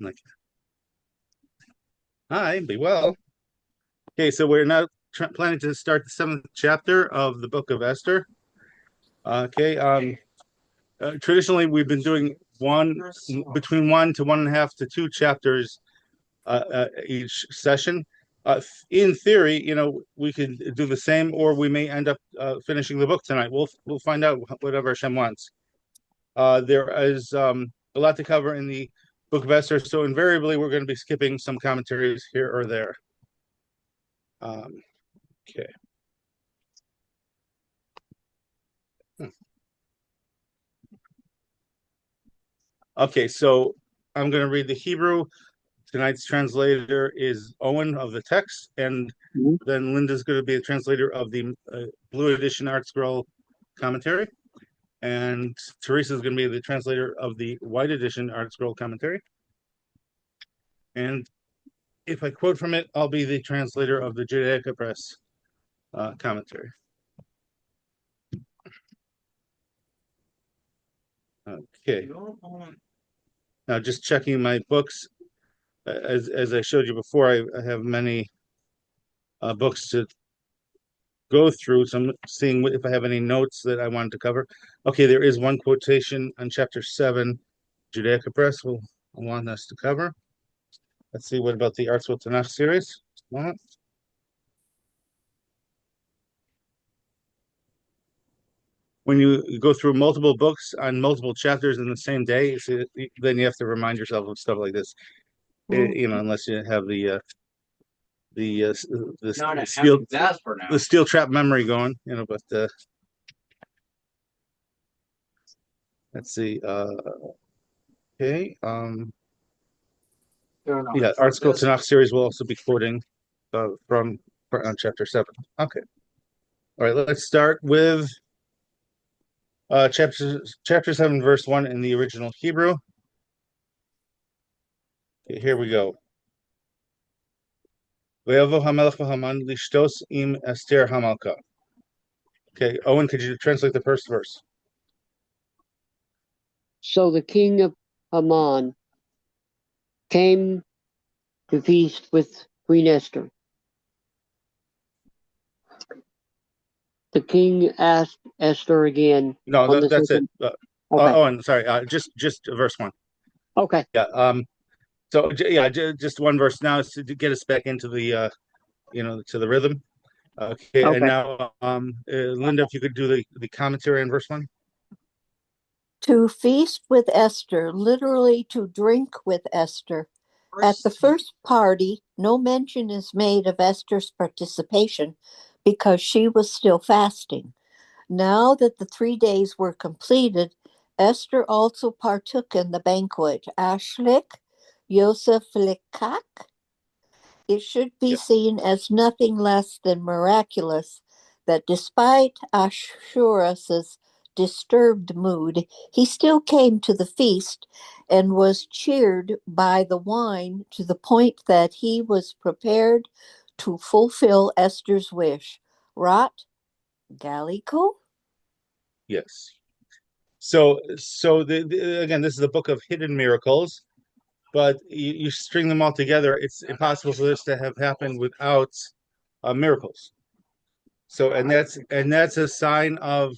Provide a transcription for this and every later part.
Like, hi, be well. Okay, so we're now planning to start the seventh chapter of the book of Esther. Okay, traditionally we've been doing between 1.5 to 2 chapters each session. In theory, we could do the same, or we may end up finishing the book tonight. We'll find out whatever Hashem wants. There is a lot to cover in the book of Esther, so invariably we're going to be skipping some commentaries here or there. Okay. Okay, so I'm going to read the Hebrew. Tonight's translator is Owen of the text, and then Linda's going to be the translator of the Blue Edition Art Scroll commentary, and Teresa's going to be the translator of the White Edition Art Scroll commentary. And if I quote from it, I'll be the translator of the Judaica Press commentary. Okay. Now, just checking my books. As I showed you before, I have many books to go through. So I'm seeing if I have any notes that I wanted to cover. Okay, there is one quotation on chapter 7, Judaica Press will want us to cover. Let's see, what about the Arts with Tanakh series? When you go through multiple books on multiple chapters in the same day, then you have to remind yourself of stuff like this. Unless you have the steel trap memory going, but let's see. Okay. Yeah, Art School Tanakh series will also be quoting from on chapter 7. Okay. All right, let's start with chapter 7, verse 1 in the original Hebrew. Okay, here we go. Esther Hamalka. Okay, Owen, could you translate the first verse? So the king of Haman came to feast with Queen Esther. The king asked Esther again. No, that's it. Okay. Owen, sorry. Just verse 1. Okay. Yeah. So yeah, just one verse now is to get us back into the to the rhythm. Okay. And now Linda, if you could do the commentary on verse 1. To feast with Esther, literally to drink with Esther. At the first party, no mention is made of Esther's participation because she was still fasting. Now that the 3 days were completed, Esther also partook in the banquet. Ashlik, Yosef Likak. It should be seen as nothing less than miraculous that despite Ashuras's disturbed mood, he still came to the feast and was cheered by the wine to the point that he was prepared to fulfill Esther's wish. Rat Gallico? Yes. So again, this is a book of hidden miracles, but you string them all together, it's impossible for this to have happened without miracles. So that's a sign of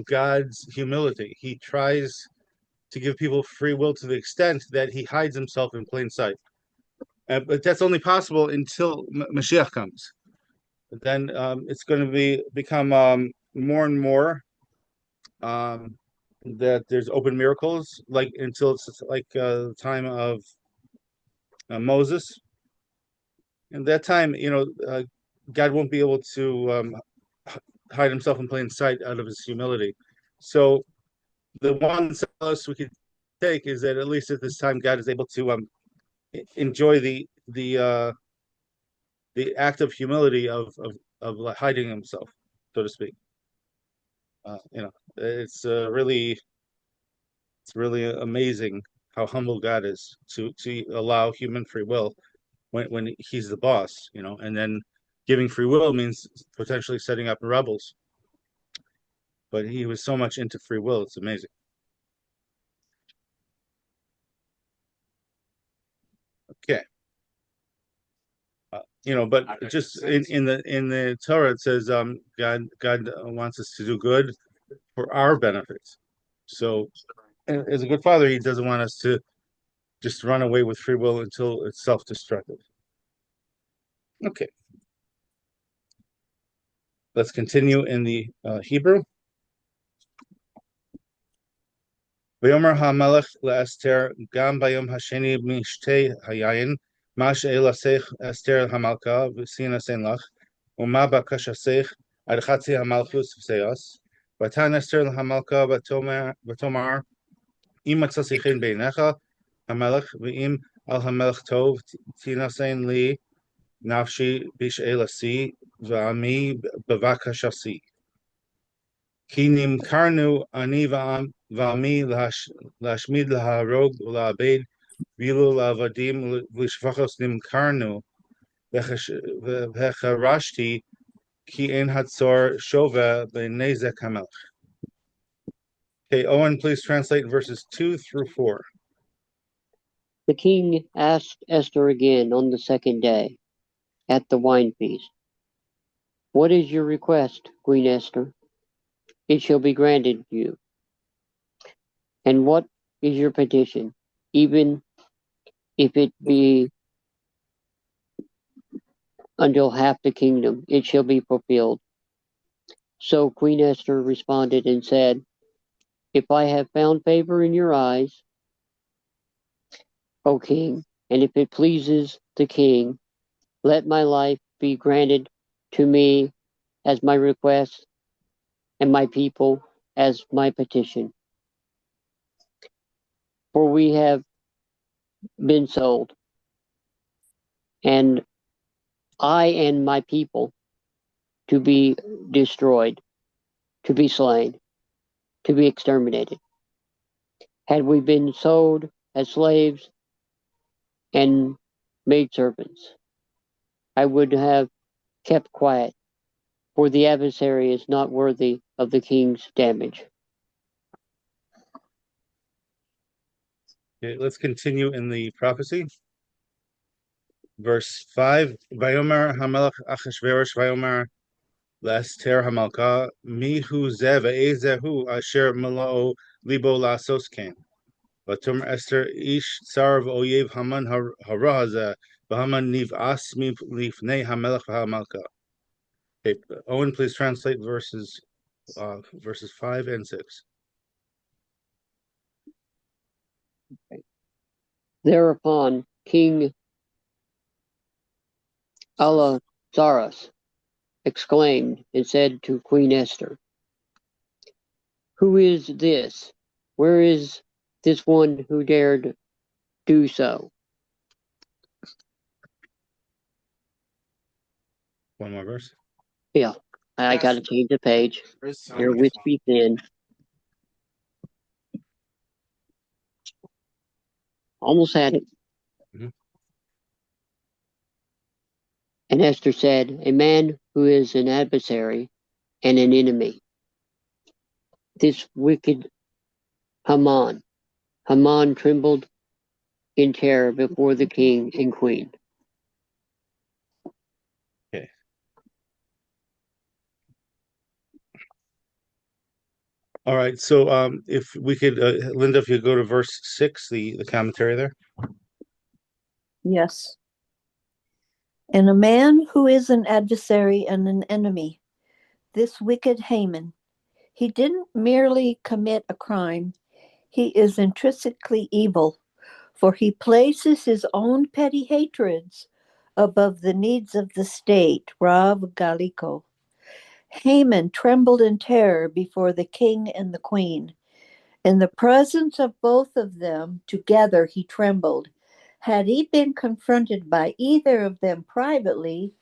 God's humility. He tries to give people free will to the extent that he hides himself in plain sight. But that's only possible until Mashiach comes. But then it's going to become more and more that there's open miracles, like until it's like the time of Moses. And that time, God won't be able to hide himself in plain sight out of his humility. So the one solace we could take is that at least at this time, God is able to enjoy the act of humility of hiding himself, so to speak. It's really amazing how humble God is to allow human free will when he's the boss, and then giving free will means potentially setting up rebels. But he was so much into free will, it's amazing. but just in the Torah it says God wants us to do good for our benefits. So as a good father, he doesn't want us to just run away with free will until it's self-destructive. Okay. Let's continue in the Hebrew. ויאמר המלך לאסתר גם ביום השני משתה היין מה שאלסך אסתר המלכה ושינאסן לך ומה בקשתך עד חצי המלכות ושאס ותען אסתר המלכה ותאמר אם מצאתי חן בעיניך המלך ואם על המלך טוב תינשאן לי נפשי בשאלתי ועמי בבקשתי כי נמכרנו אני ועמי להשמיד, להרוג ולאבד, ואילו לעבדים ולשפחות נמכרנו, והחרשתי כי אין הצור שווה בנזק המלך. Okay, Owen, please translate verses 2 through 4. The king asked Esther again on the second day at the wine feast, "What is your request, Queen Esther? It shall be granted you. And what is your petition? Even if it be until half the kingdom, it shall be fulfilled." So Queen Esther responded and said, "If I have found favor in your eyes, O king, and if it pleases the king, let my life be granted to me as my request, and my people as my petition. For we have been sold, and I and my people to be destroyed, to be slain, to be exterminated. Had we been sold as slaves and maidservants, I would have kept quiet, for the adversary is not worthy of the king's damage." Okay, let's continue in the prophecy. Verse 5, Vayomer HaMelech Achashverosh Vayomer L'Esther HaMalka Mihu Ze Ve'ezehu Asher Malao Libo Lasos Ken Vatomer Esther Ish Tsar V'Oyev Haman Hara Hazeh V'Haman Niv'as Lifnei HaMelech V'HaMalka. Okay, Owen, please translate verses 5 and 6. Thereupon King Ahasuerus exclaimed and said to Queen Esther, "Who is this? Where is this one who dared do so?" One more verse. Yeah, I got to change the page. Here with me then. Almost had it. Mhm. And Esther said, "A man who is an adversary and an enemy. This wicked Haman." Haman trembled in terror before the king and queen. Okay. All right. So if we could, Linda, if you go to verse 6, the commentary there. Yes. And a man who is an adversary and an enemy, this wicked Haman, he didn't merely commit a crime, he is intrinsically evil, for he places his own petty hatreds above the needs of the state, Rav Galiko. Haman trembled in terror before the king and the queen. In the presence of both of them, together he trembled. Had he been confronted by either of them privately,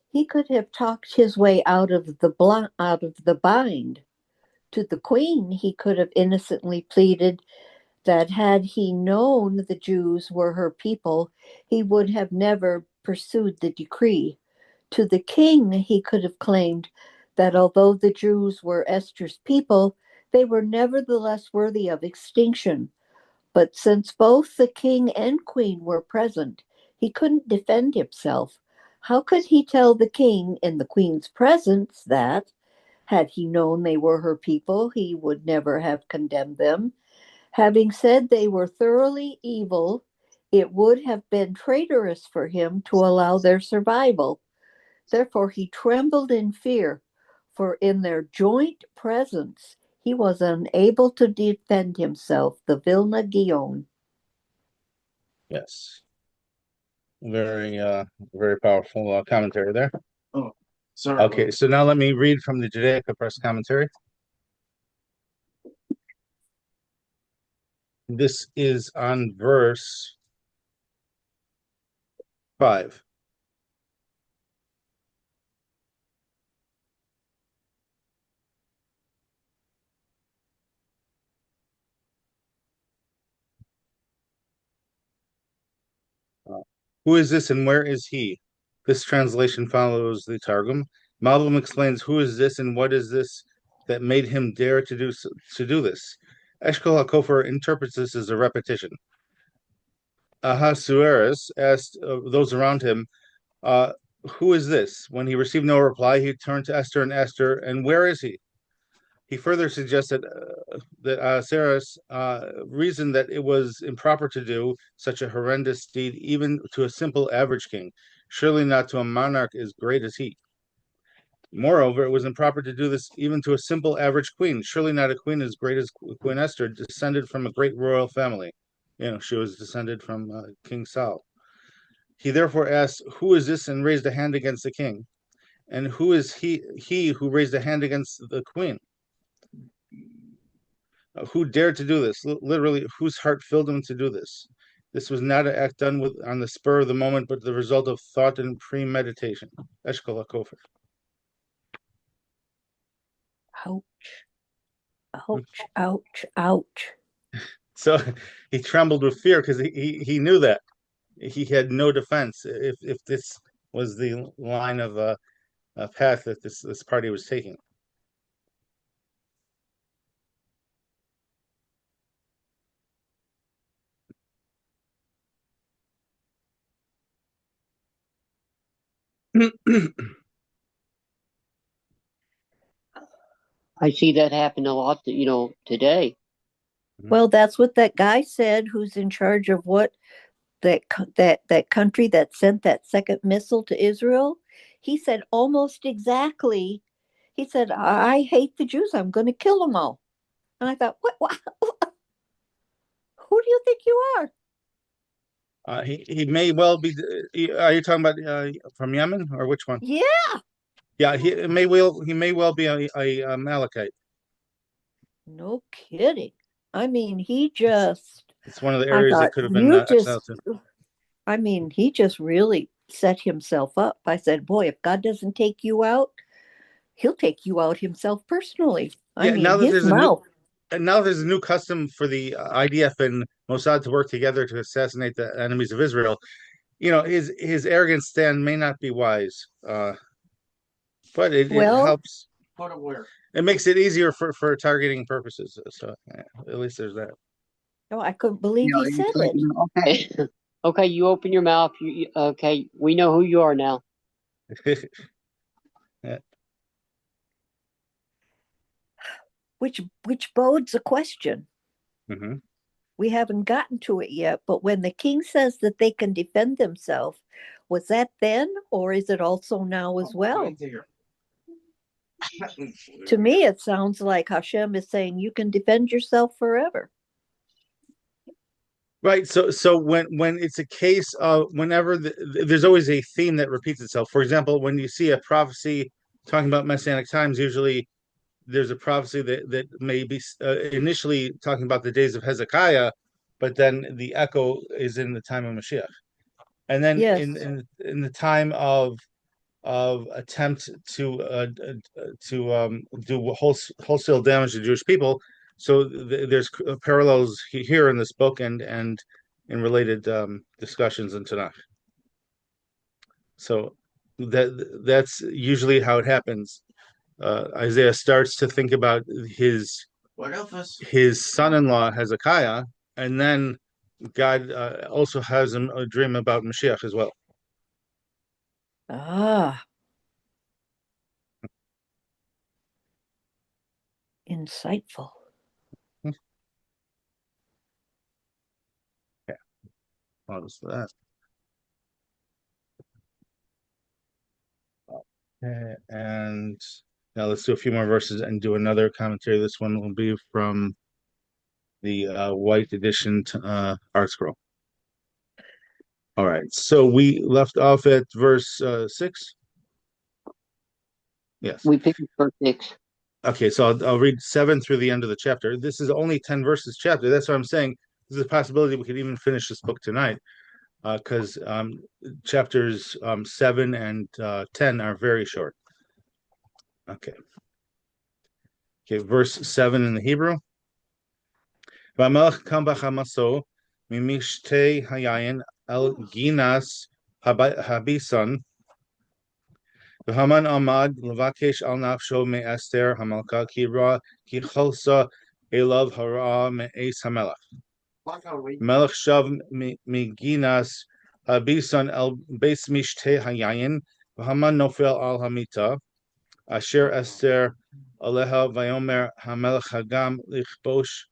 he could have talked his way out of the bind. To the queen, he could have innocently pleaded that had he known the Jews were her people, he would have never pursued the decree. To the king, he could have claimed that although the Jews were Esther's people, they were nevertheless worthy of extinction. But since both the king and queen were present, he couldn't defend himself. How could he tell the king in the queen's presence that, had he known they were her people, he would never have condemned them? Having said they were thoroughly evil, it would have been traitorous for him to allow their survival. Therefore, he trembled in fear, for in their joint presence he was unable to defend himself. The Vilna Gaon. Yes. Very, very powerful commentary there. Oh, sorry. Okay, so now let me read from the Judaica Press commentary. This is on verse 5. Who is this and where is he? This translation follows the Targum. Malbim explains who is this and what is this that made him dare to do this. Eshkol HaKofer interprets this as a repetition. Ahasuerus asked those around him, who is this? When he received no reply, he turned to Esther and asked her, and where is he? He further suggested that Ahasuerus reasoned that it was improper to do such a horrendous deed even to a simple average king, surely not to a monarch as great as he. Moreover, it was improper to do this even to a simple average queen, surely not a queen as great as Queen Esther, descended from a great royal family. She was descended from King Saul. He therefore asked, who is this, and raised a hand against the king? And who is he who raised a hand against the queen? Who dared to do this? Literally, whose heart filled him to do this? This was not an act done on the spur of the moment, but the result of thought and premeditation. Eshkol HaKofer. Ouch. Ouch, ouch, ouch. So he trembled with fear because he knew that he had no defense if this was the line of a path that this party was taking. I see that happen a lot, today. Well, that's what that guy said who's in charge of what that country that sent that second missile to Israel. He said almost exactly. He said, I hate the Jews. I'm going to kill them all. And I thought, what? Who do you think you are? He may well be. Are you talking about from Yemen or which one? Yeah. Yeah, he may well be a Amalekite. No kidding. I mean, he just. It's one of the I areas that thought could have been you exiled just. to. I mean, he just really set himself up. I said, boy, if God doesn't take you out, he'll take you out himself personally. I Yeah, mean, now that his there's a new mouth. now there's a new custom for the IDF and Mossad to work together to assassinate the enemies of Israel. His arrogant stand may not be wise, but it Well, helps. Put it where? It makes it easier for targeting purposes. So at least there's that. no, I couldn't believe he said it. Okay. Okay, you open your mouth. Okay, we know who you are now. Yeah. Which bodes a question. Mm-hmm. We haven't gotten to it yet, but when the king says that they can defend themselves, was that then, or is it also now as well? To me, it sounds like Hashem is saying you can defend yourself forever. Right. So when it's a case of whenever there's always a theme that repeats itself. For example, when you see a prophecy talking about messianic times, usually there's a prophecy that may be initially talking about the days of Hezekiah, but then the echo is in the time of Mashiach. And then Yes. in the time of attempt to do wholesale damage to Jewish people. So there's parallels here in this book and in related discussions in Tanakh. So that's usually how it happens. Isaiah starts to think about his son-in-law Hezekiah, and then God also has a dream about Mashiach as well. Ah, insightful. Yeah, pause for that. Okay, and now let's do a few more verses and do another commentary. This one will be from the white edition art scroll. All right, so we left off at verse 6. Yes. We picked verse 6. Okay, so I'll read 7 through the end of the chapter. This is only 10 verses chapter. That's what I'm saying. There's a possibility we could even finish this book tonight, because chapters 7 and 10 are very short. Okay. Okay, verse 7 in the Hebrew. V'amelech kam b'chamaso mimishte hayayin el ginas habison. V'haman amad levakesh al nafsho me Esther hamalka ki cholsa elav hara me'es hamelech. Melech shav miginas habison el beis mishte hayayin. V'haman nofel al hamita. Asher Esther aleha vayomer hamelech hagam lichbosh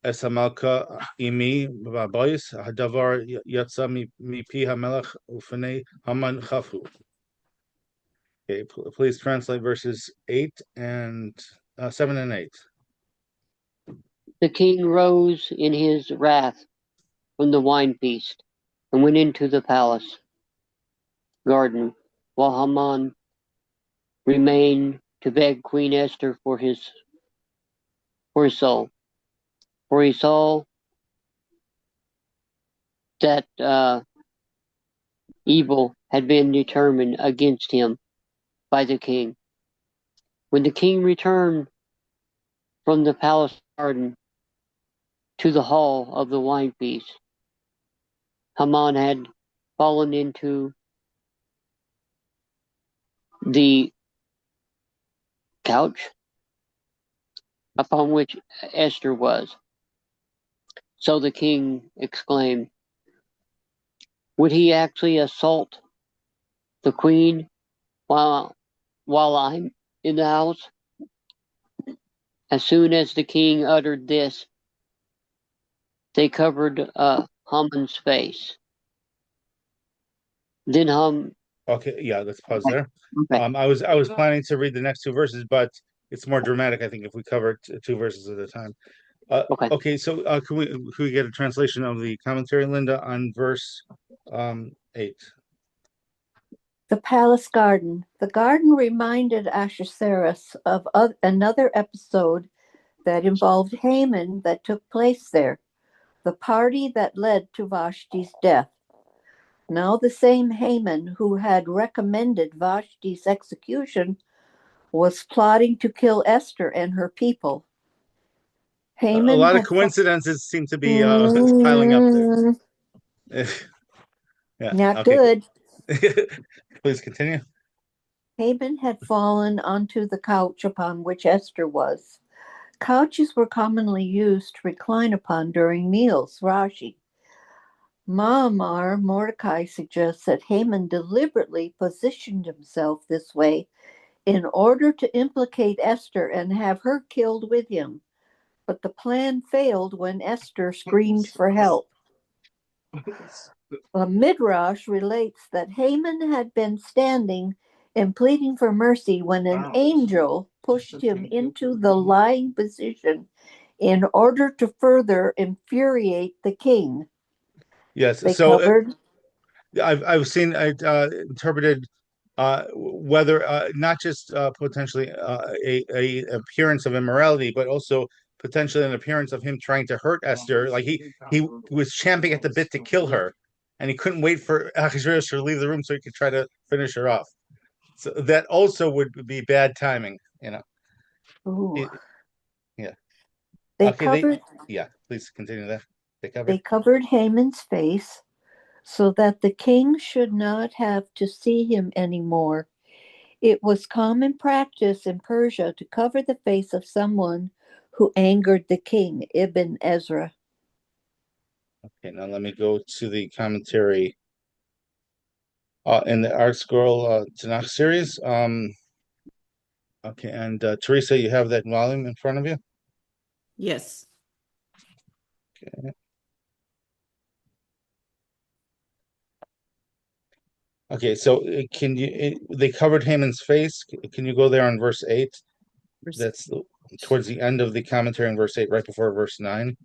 es hamalka imi v'abois hadavar yatsa mipi hamelech ufnei Haman chafu. Okay, please translate verses 8 and 7 and 8. The king rose in his wrath from the wine feast and went into the palace garden, while Haman remained to beg Queen Esther for his soul. For he saw that evil had been determined against him by the king. When the king returned from the palace garden to the hall of the wine feast, Haman had fallen into the couch upon which Esther was. So the king exclaimed, "Would he actually assault the queen while I'm in the house?" As soon as the king uttered this, they covered Haman's face. Then Okay, yeah, let's pause there. Okay. I was planning to read the next 2 verses, but it's more dramatic, I think, if we cover 2 verses at a time. Okay. Okay, so can we get a translation of the commentary, Linda, on verse 8? The palace garden. The garden reminded Ahasuerus of another episode that involved Haman that took place there, the party that led to Vashti's death. Now the same Haman who had recommended Vashti's execution was plotting to kill Esther and her people. A Haman lot of had coincidences seem to be piling up there. Yeah, not okay. good. Please continue. Haman had fallen onto the couch upon which Esther was. Couches were commonly used to recline upon during meals, Rashi. Ma'amar Mordecai suggests that Haman deliberately positioned himself this way in order to implicate Esther and have her killed with him. But the plan failed when Esther screamed for help. Midrash relates that Haman had been standing and pleading for mercy when an angel pushed him into the lying position in order to further infuriate the king. Yes, They so covered. I've seen it interpreted whether not just potentially a appearance of immorality, but also potentially an appearance of him trying to hurt Esther. Like he was champing at the bit to kill her, and he couldn't wait for Ahasuerus to leave the room so he could try to finish her off. So that also would be bad timing, you know. Ooh. Yeah. They Okay. covered. Yeah. Please continue that. They covered Haman's face so that the king should not have to see him anymore. It was common practice in Persia to cover the face of someone who angered the king, Ibn Ezra. Okay, now let me go to the commentary in the Art Scroll Tanakh series. Okay, and Teresa, you have that volume in front of you? Yes. Okay. Okay, so they covered Haman's face. Can you go there on verse 8? That's towards the end of the commentary in verse 8, right before verse 9.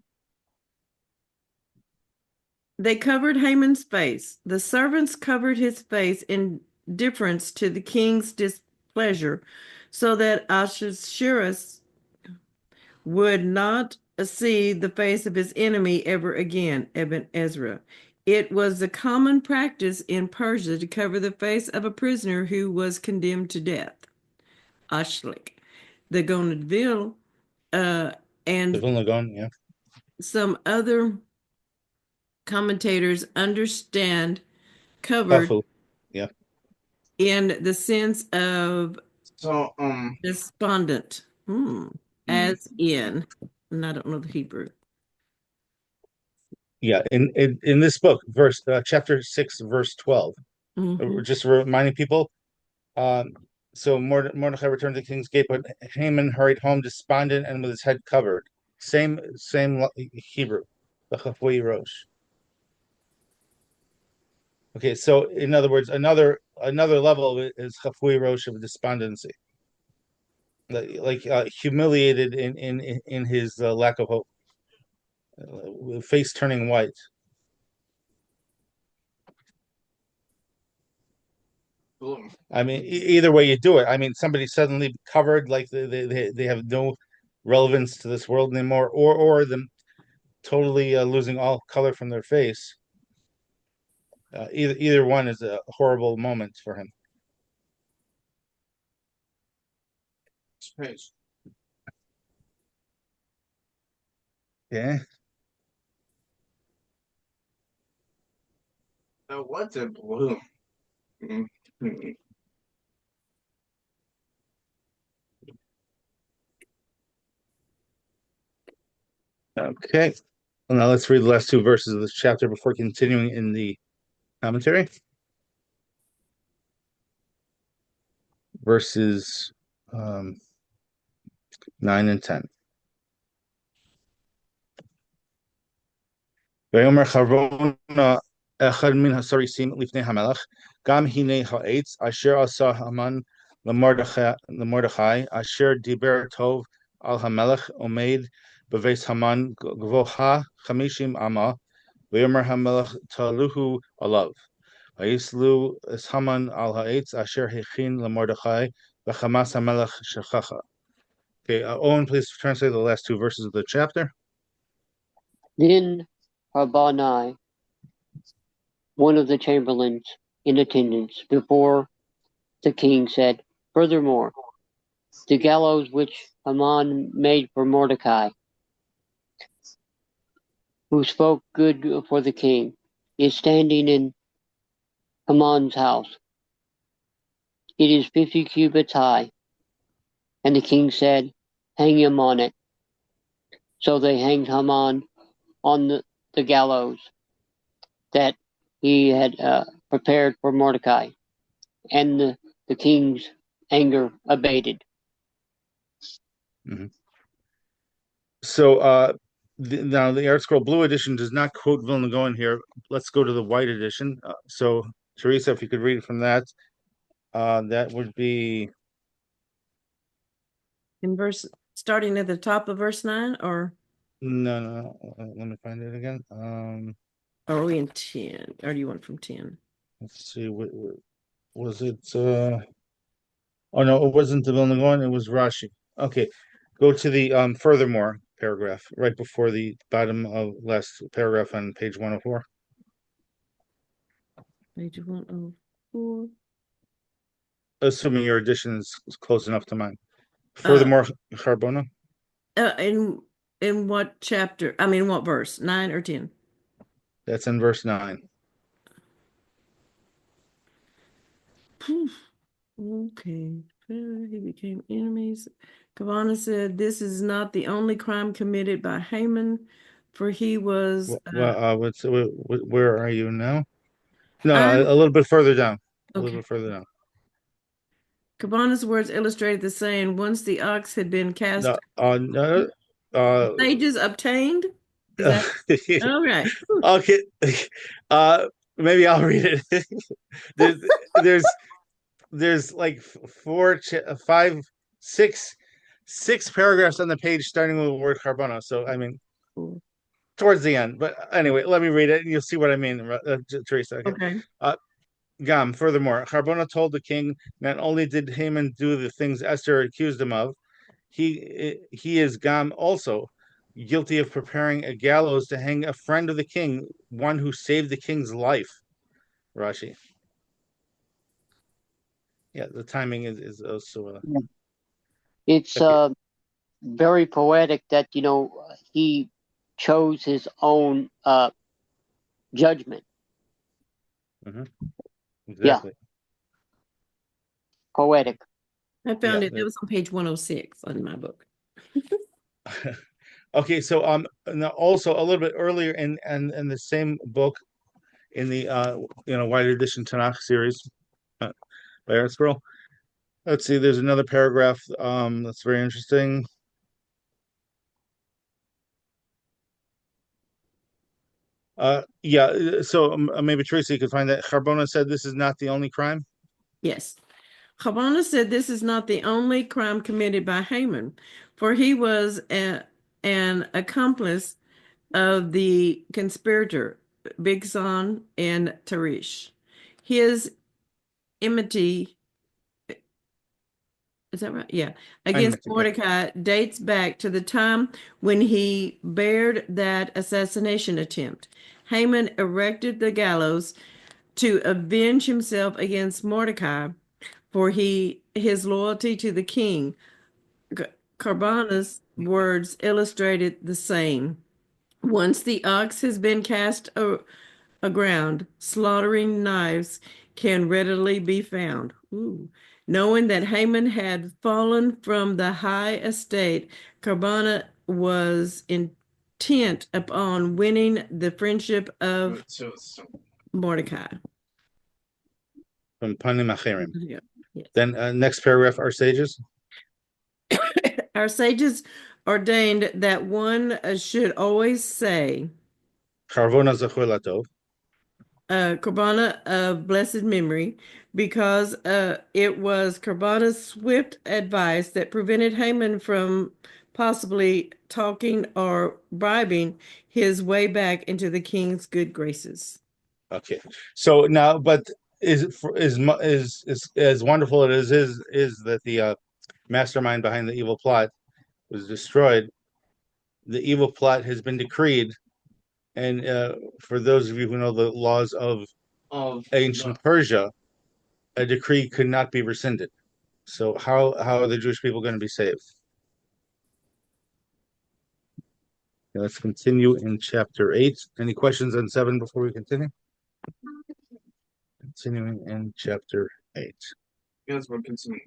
They covered Haman's face. The servants covered his face in deference to the king's displeasure, so that Ahasuerus would not see the face of his enemy ever again, Ibn Ezra. It was the common practice in Persia to cover the face of a prisoner who was condemned to death. Ashlik. The Gonadville The and Vilna Gaon, yeah. some other commentators understand covered Kafel, yeah. in the sense of So, despondent, as in, and I don't know the Hebrew. Yeah, in this book, chapter 6, verse 12. Mhm. Just reminding people. So Mordecai returned to the king's gate, but Haman hurried home despondent and with his head covered. Same Hebrew. The Chafui Rosh. Okay, so in other words, another level is Chafui Rosh of despondency, like humiliated in his lack of hope, face turning white. I mean, either way you do it. I mean, somebody suddenly covered, like they have no relevance to this world anymore, or them totally losing all color from their face. Either one is a horrible moment for him. space. Yeah. What's a blue? Okay. Well, now let's read the last two verses of this chapter before continuing in the commentary. Verses 9 and 10. ויאמר חרבונה אחד מן הסריסים לפני המלך, גם הנה העץ אשר עשה המן למרדכי, אשר דיבר טוב על המלך עומד בבית המן גבוהה 50 אמה, ויאמר המלך תלוהו עליו. ויסלו את המן על העץ אשר הכין למרדכי, וחמס המלך שכחה. Okay, Owen, please translate the last two verses of the chapter. Then Rabbani, one of the chamberlains in attendance before the king, said, "Furthermore, the gallows which Haman made for Mordecai, who spoke good for the king, is standing in Haman's house. It is 50 cubits high." And the king said, "Hang him on it." So they hanged Haman on the gallows that he had prepared for Mordecai, and the king's anger abated. Mm-hmm. So now the Art Scroll Blue edition does not quote Vilna Gaon here. Let's go to the white edition. So Teresa, if you could read from that, that would be In starting at the top of verse 9, or no. Let me find it again. are we in 10? Or do you want from 10? Let's see. What was it? Oh no, it wasn't the Vilna Gaon. It was Rashi. Okay, go to the furthermore paragraph right before the bottom of last paragraph on page 104. Page 104. Assuming your edition is close enough to mine. Furthermore, Charbona. In what chapter? I mean, what verse? 9 or 10? That's in verse 9. Okay. He became enemies. Kavanagh said, "This is not the only crime committed by Haman, for he was." Where are you now? No, I'm a little bit further down. a little Okay. bit further down. Cabana's words illustrated the saying, once the ox had been cast, No, sages obtained? Is that all right? okay. Maybe I'll read it. there's there's like five, six paragraphs on the page starting with the word carbona. So I mean, towards the end. But anyway, let me read it, and you'll see what I mean, Teresa. Okay. Gam. Furthermore, Harbona told the king not only did Haman do the things Esther accused him of, he is Gam also guilty of preparing a gallows to hang a friend of the king, one who saved the king's life. Rashi. Yeah, the timing is also. It's Okay. very poetic that, he chose his own judgment. Exactly. Poetic. I found it. It was on page 106 on my book. Okay, so now also a little bit earlier in the same book, in the White Edition Tanakh series by Erzberl. Let's see, there's another paragraph that's very interesting. Yeah, so maybe Tracy could find that. Harbona said this is not the only crime. Yes. Chabana said this is not the only crime committed by Haman, for he was an accomplice of the conspirator, Bigsan and Tarish. His enmity, is that right? Yeah, against Enmity, yeah. Mordecai dates back to the time when he bared that assassination attempt. Haman erected the gallows to avenge himself against Mordecai for his loyalty to the king. Carbana's words illustrated the same. Once the ox has been cast aground, slaughtering knives can readily be found. Ooh. Knowing that Haman had fallen from the high estate, Carbana was intent upon winning the friendship of Mordecai. From Panim Acherim. Yeah. Yes. Then next paragraph, our sages. Our sages ordained that one should always say, Charvona Zachor Latov. Karbana of blessed memory, because it was Karbana's swift advice that prevented Haman from possibly talking or bribing his way back into the king's good graces. Okay, so now, but is as wonderful as it is that the mastermind behind the evil plot was destroyed. The evil plot has been decreed, and for those of you who know the laws of ancient Persia, a decree could not be rescinded. So how are the Jewish people going to be saved? Okay, let's continue in chapter 8. Any questions on 7 before we continue? Continuing in chapter 8. Yes, we'll continue.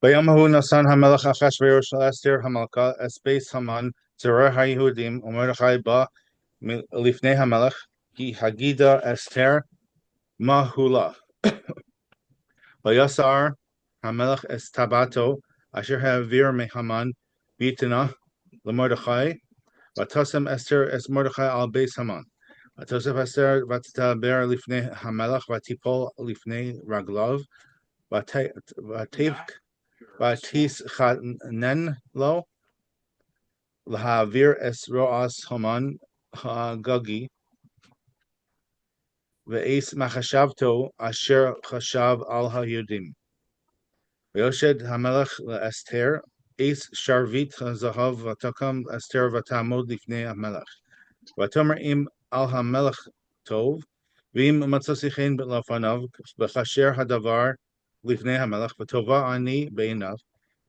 ביום ההוא נשן המלך אחשוורוש לאסתר המלכה אספייס המן צורר היהודים ומרדכי בא לפני המלך כי הגידה אסתר מה הוא לה. ויסר המלך אסתבתו אשר העביר מהמן ביתנה למרדכי ותשם אסתר את מרדכי על בית המן. ותוסף אסתר ותדבר לפני המלך ותיפול לפני רגליו ותבך ותתחנן לו להעביר את רועס המן הגגי ואת מחשבתו אשר חשב על היהודים. ויושד המלך לאסתר את שרביט הזהב ותקום אסתר ותעמוד לפני המלך. ותאמר אם על המלך טוב ואם מצאתי חן לפניו וכאשר הדבר לפני המלך וטובה אני בעיניו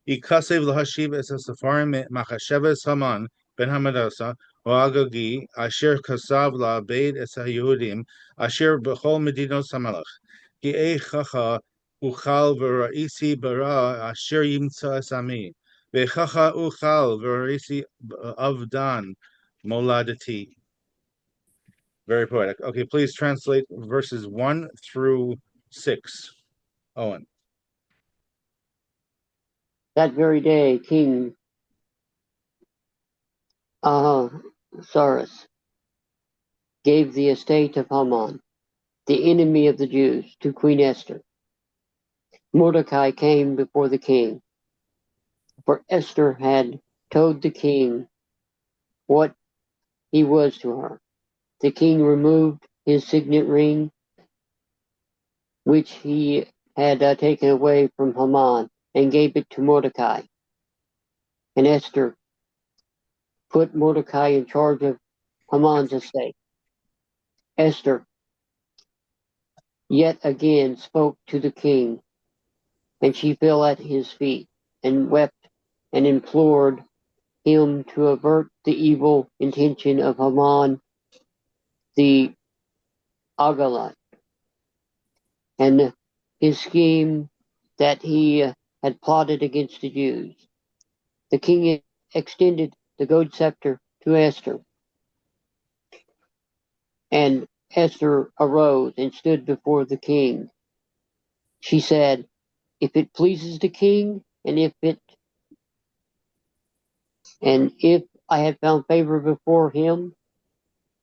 יכסב להשיב את הספרים מחשבת המן בן המדסה והגגי אשר כסב לאבד את היהודים אשר בכל מדינות המלך כי איכך אוכל וראיתי ברע אשר ימצא את עמי ואיכך אוכל וראיתי אבדן מולדתי. Very poetic. Okay, please translate verses 1 through 6. Owen. That very day, King Ahasuerus gave the estate of Haman, the enemy of the Jews, to Queen Esther. Mordecai came before the king, for Esther had told the king what he was to her. The king removed his signet ring, which he had taken away from Haman, and gave it to Mordecai. And Esther put Mordecai in charge of Haman's estate. Esther yet again spoke to the king, and she fell at his feet and wept and implored him to avert the evil intention of Haman the Agagite and his scheme that he had plotted against the Jews. The king extended the gold scepter to Esther, and Esther arose and stood before the king. She said, "If it pleases the king, and if I have found favor before him,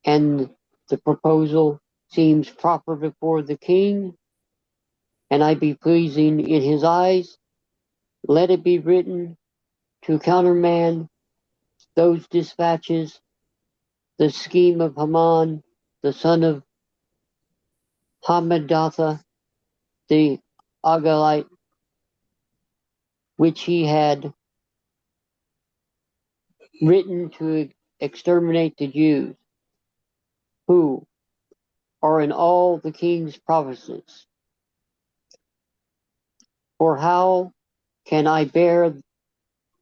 and the proposal seems proper before the king, and I be pleasing in his eyes, let it be written to countermand those dispatches, the scheme of Haman, the son of Hammedatha, the Agagite, which he had written to exterminate the Jews, who are in all the king's provinces. For how can I bear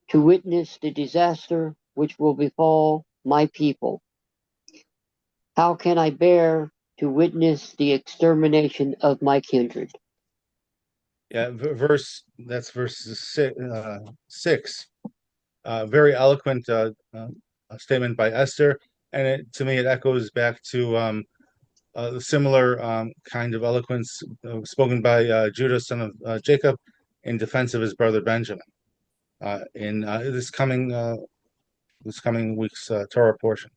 to witness the disaster which will befall my people? How can I bear to witness the extermination of my kindred?" Yeah, that's verse 6. Very eloquent statement by Esther, and to me it echoes back to the similar kind of eloquence spoken by Judah, son of Jacob, in defense of his brother Benjamin in this coming week's Torah portion,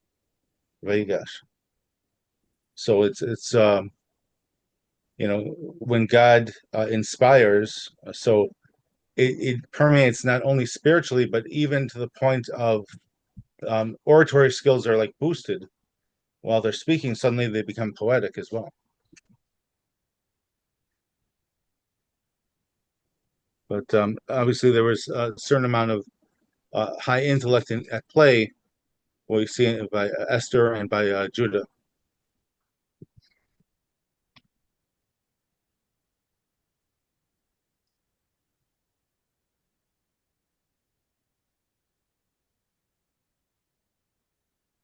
Vayigash. So it's when God inspires, so it permeates not only spiritually but even to the point of oratory skills are like boosted while they're speaking. Suddenly they become poetic as well. But obviously there was a certain amount of high intellect at play. We see it by Esther and by Judah.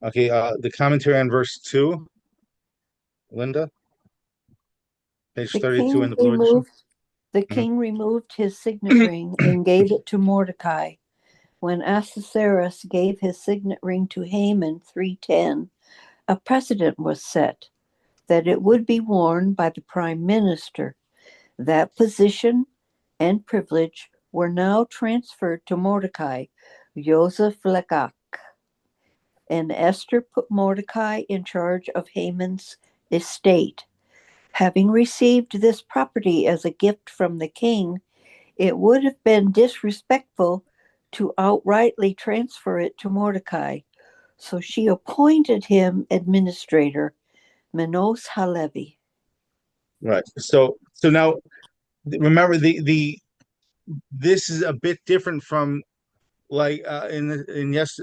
Okay, the commentary on verse 2, Linda, page The 32 in king the Blue Edition. removed his signet ring and gave it to Mordecai. When Ahasuerus gave his signet ring to Haman 3:10, a precedent was set that it would be worn by the prime minister. That position and privilege were now transferred to Mordecai, Joseph Legach, and Esther put Mordecai in charge of Haman's estate. Having received this property as a gift from the king, it would have been disrespectful to outrightly transfer it to Mordecai. So she appointed him administrator, Menos Halevi. Right. So now remember this is a bit different from like in this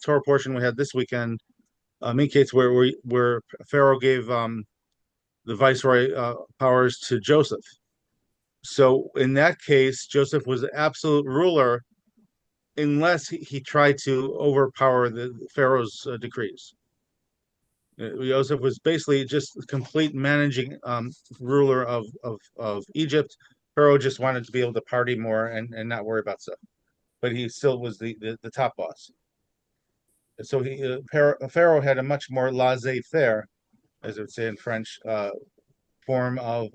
Torah portion we had this weekend, Miketz, where Pharaoh gave the viceroy powers to Joseph. So in that case, Joseph was the absolute ruler unless he tried to overpower the Pharaoh's decrees. Joseph was basically just complete managing ruler of Egypt. Pharaoh just wanted to be able to party more and not worry about stuff, but he still was the top boss. So Pharaoh had a much more laissez-faire as I would say in French, form of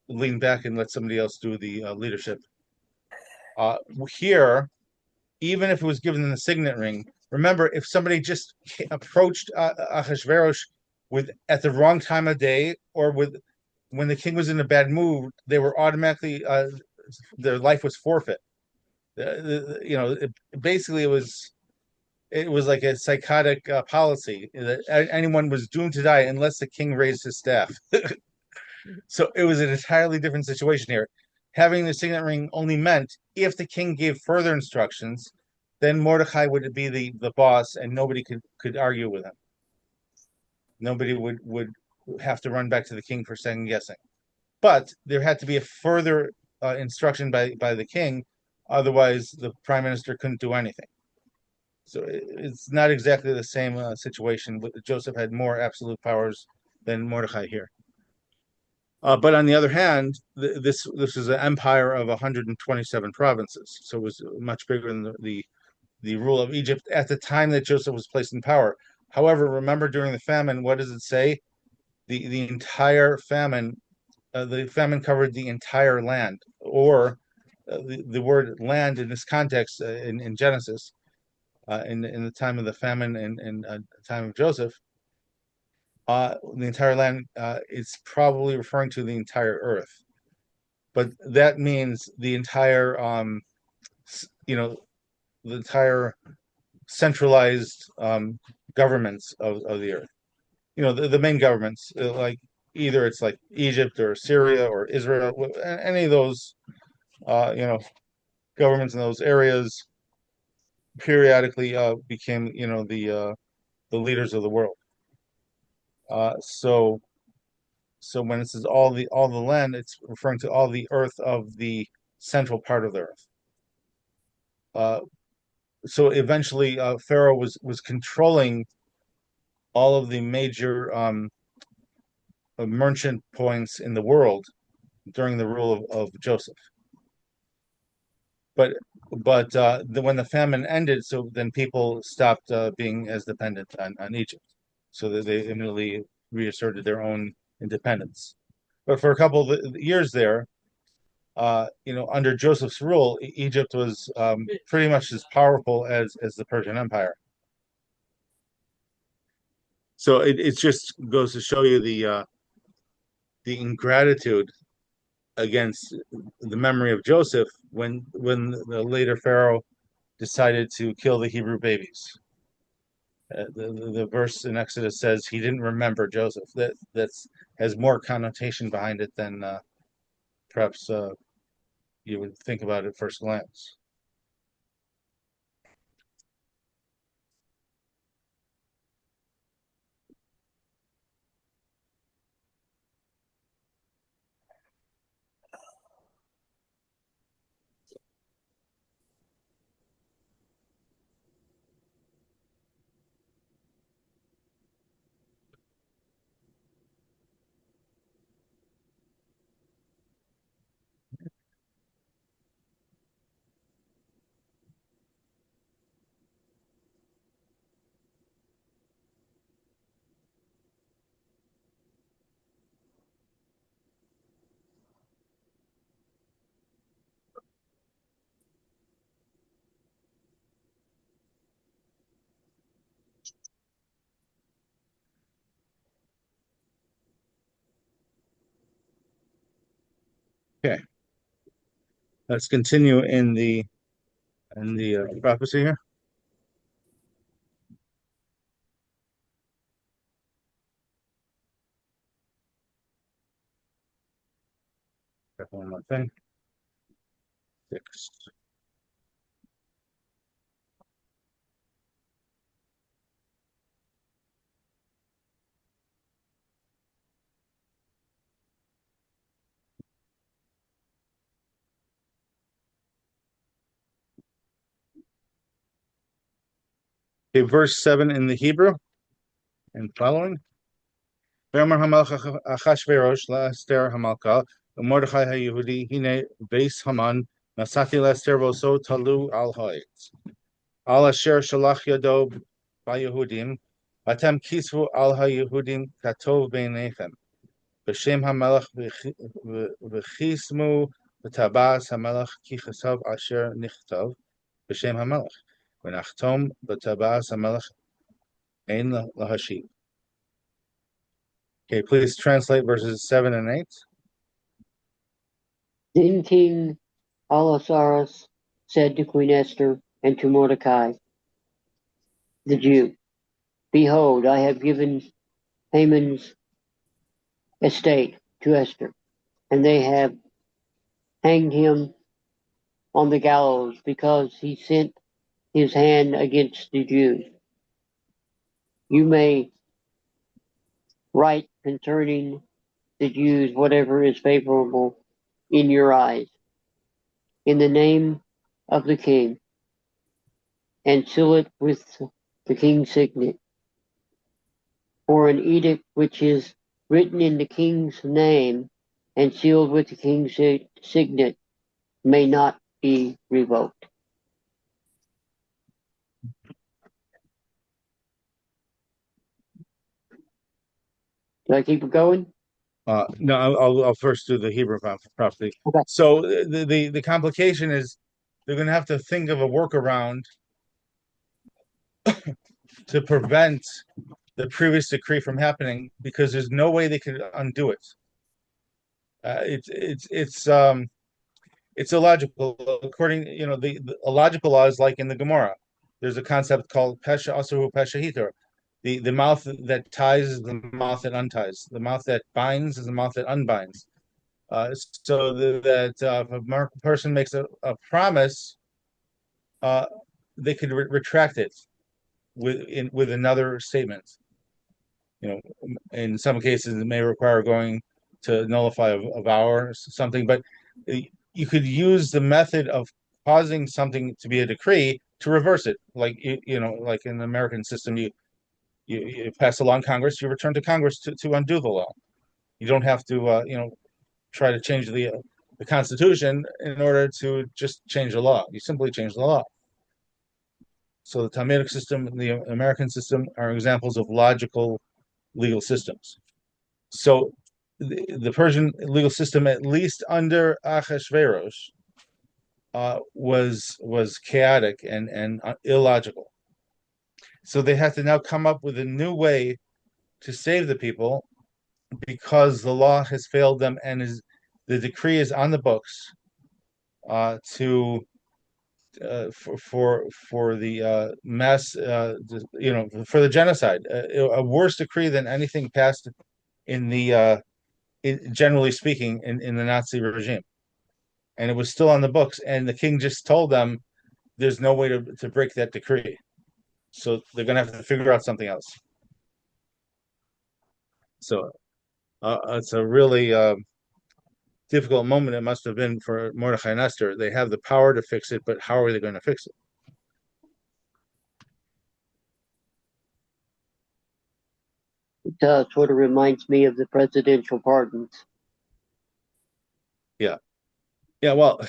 lean back and let somebody else do the leadership. Here, even if it was given in the signet ring, remember, if somebody just approached Ahasuerus at the wrong time of day, or when the king was in a bad mood, they were automatically their life was forfeit. Basically, it was like a psychotic policy that anyone was doomed to die unless the king raised his staff. So it was an entirely different situation here. Having the signet ring only meant if the king gave further instructions, then Mordecai would be the boss, and nobody could argue with him. Nobody would have to run back to the king for second guessing. But there had to be a further instruction by the king, otherwise the prime minister couldn't do anything. So it's not exactly the same situation. Joseph had more absolute powers than Mordecai here. But on the other hand, this is an empire of 127 provinces, so it was much bigger than the rule of Egypt at the time that Joseph was placed in power. However, remember during the famine, what does it say? The entire famine, the famine covered the entire land, or the word land in this context in Genesis, in the time of the famine and the time of Joseph, the entire land is probably referring to the entire earth, but that means the entire the entire centralized governments of the earth. The main governments, like either it's like Egypt or Syria or Israel, any of those governments in those areas periodically became the leaders of the world. So when it says all the land, it's referring to all the earth of the central part of the earth. So eventually, Pharaoh was controlling all of the major merchant points in the world during the rule of Joseph. But when the famine ended, so then people stopped being as dependent on Egypt, so that they immediately reasserted their own independence. But for a couple of years there, under Joseph's rule, Egypt was pretty much as powerful as the Persian Empire. So it just goes to show you the ingratitude against the memory of Joseph when the later Pharaoh decided to kill the Hebrew babies. The verse in Exodus says he didn't remember Joseph. That's has more connotation behind it than perhaps you would think about at first glance. Okay, let's continue in the prophecy here. One more thing. 6. Okay, verse 7 in the Hebrew and following. ויאמר המלך אחשוורוש לאסתר המלכה ומרדכי היהודי הנה בייס המן נשאתי לאסתר ועושו תלו על העץ על אשר שלח ידו ביהודים Atem kisvu al ha-Yehudim katov beinechem. B'shem hamelech v'chismu v'tabas hamelech ki chesav asher nichtov. B'shem hamelech. V'nachtom v'tabas hamelech ein lahashiv. Okay, please translate verses 7 and 8. Then King Ahasuerus said to Queen Esther and to Mordecai, the Jew, behold, I have given Haman's estate to Esther, and they have hanged him on the gallows because he sent his hand against the Jews. You may write concerning the Jews whatever is favorable in your eyes, in the name of the king, and seal it with the king's signet. For an edict which is written in the king's name and sealed with the king's signet may not be revoked. Do I keep it going? No, I'll first do the Hebrew prophecy. Okay. So the complication is they're going to have to think of a workaround to prevent the previous decree from happening, because there's no way they could undo it. It's illogical. According, a logical law is like in the Gemara. There's a concept called pesha asuhu pesha hitor. The mouth that ties is the mouth that unties. The mouth that binds is the mouth that unbinds. So that if a person makes a promise, they could retract it with another statement. In some cases, it may require going to nullify a vow or something, but you could use the method of causing something to be a decree to reverse it. Like like in the American system, you pass along Congress, you return to Congress to undo the law. You don't have to try to change the Constitution in order to just change the law. You simply change the law. So the Talmudic system and the American system are examples of logical legal systems. So the Persian legal system, at least under Ahasuerus, was chaotic and illogical. So they had to now come up with a new way to save the people, because the law has failed them, and the decree is on the books for the mass, for the genocide, a worse decree than anything passed in the generally speaking in the Nazi regime, and it was still on the books, and the king just told them there's no way to break that decree, so they're going to have to figure out something else. So it's a really difficult moment it must have been for Mordechai and Esther. They have the power to fix it, but how are they going to fix it? It sort of reminds me of the presidential pardons. Yeah, well,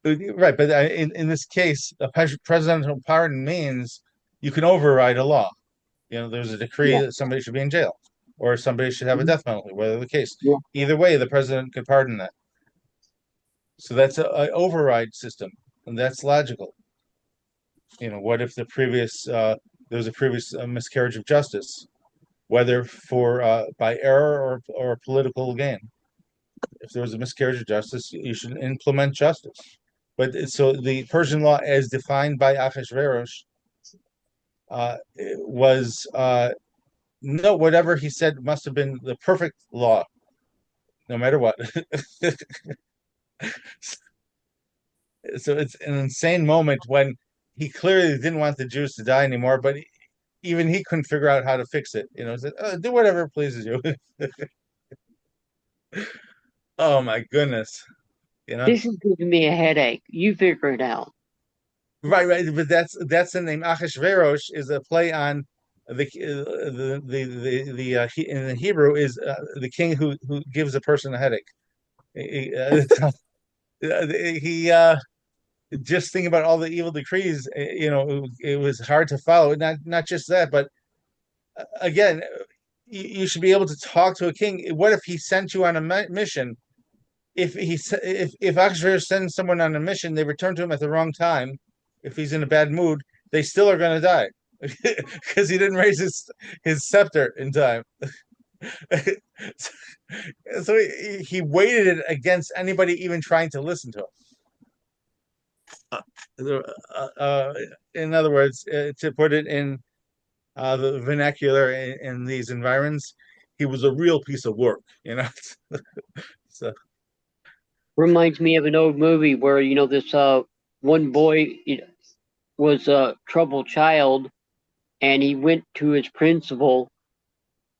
right, but in this case, a presidential pardon means you can override a law. There's a decree that somebody should be in jail, or somebody should have a death penalty, whatever the case. Yeah. Either way, the president could pardon that. So that's an override system, and that's logical. What if there was a previous miscarriage of justice, whether by error or political gain? If there was a miscarriage of justice, you should implement justice. But so the Persian law, as defined by Ahasuerus, was no, whatever he said must have been the perfect law, no matter what. So it's an insane moment when he clearly didn't want the Jews to die anymore, but even he couldn't figure out how to fix it. Said, do whatever pleases you. Oh my goodness. This is giving me a headache. You figure it out. Right. But that's the name. Ahasuerus is a play on in the Hebrew is the king who gives a person a headache. He just think about all the evil decrees. It was hard to follow. Not just that, but again, you should be able to talk to a king. What if he sent you on a mission? If Achashverosh sends someone on a mission, they return to him at the wrong time. If he's in a bad mood, they still are going to die because he didn't raise his scepter in time. So he weighted it against anybody even trying to listen to him. In other words, to put it in the vernacular in these environs, he was a real piece of work, So Reminds me of an old movie where, this one boy was a troubled child, and he went to his principal.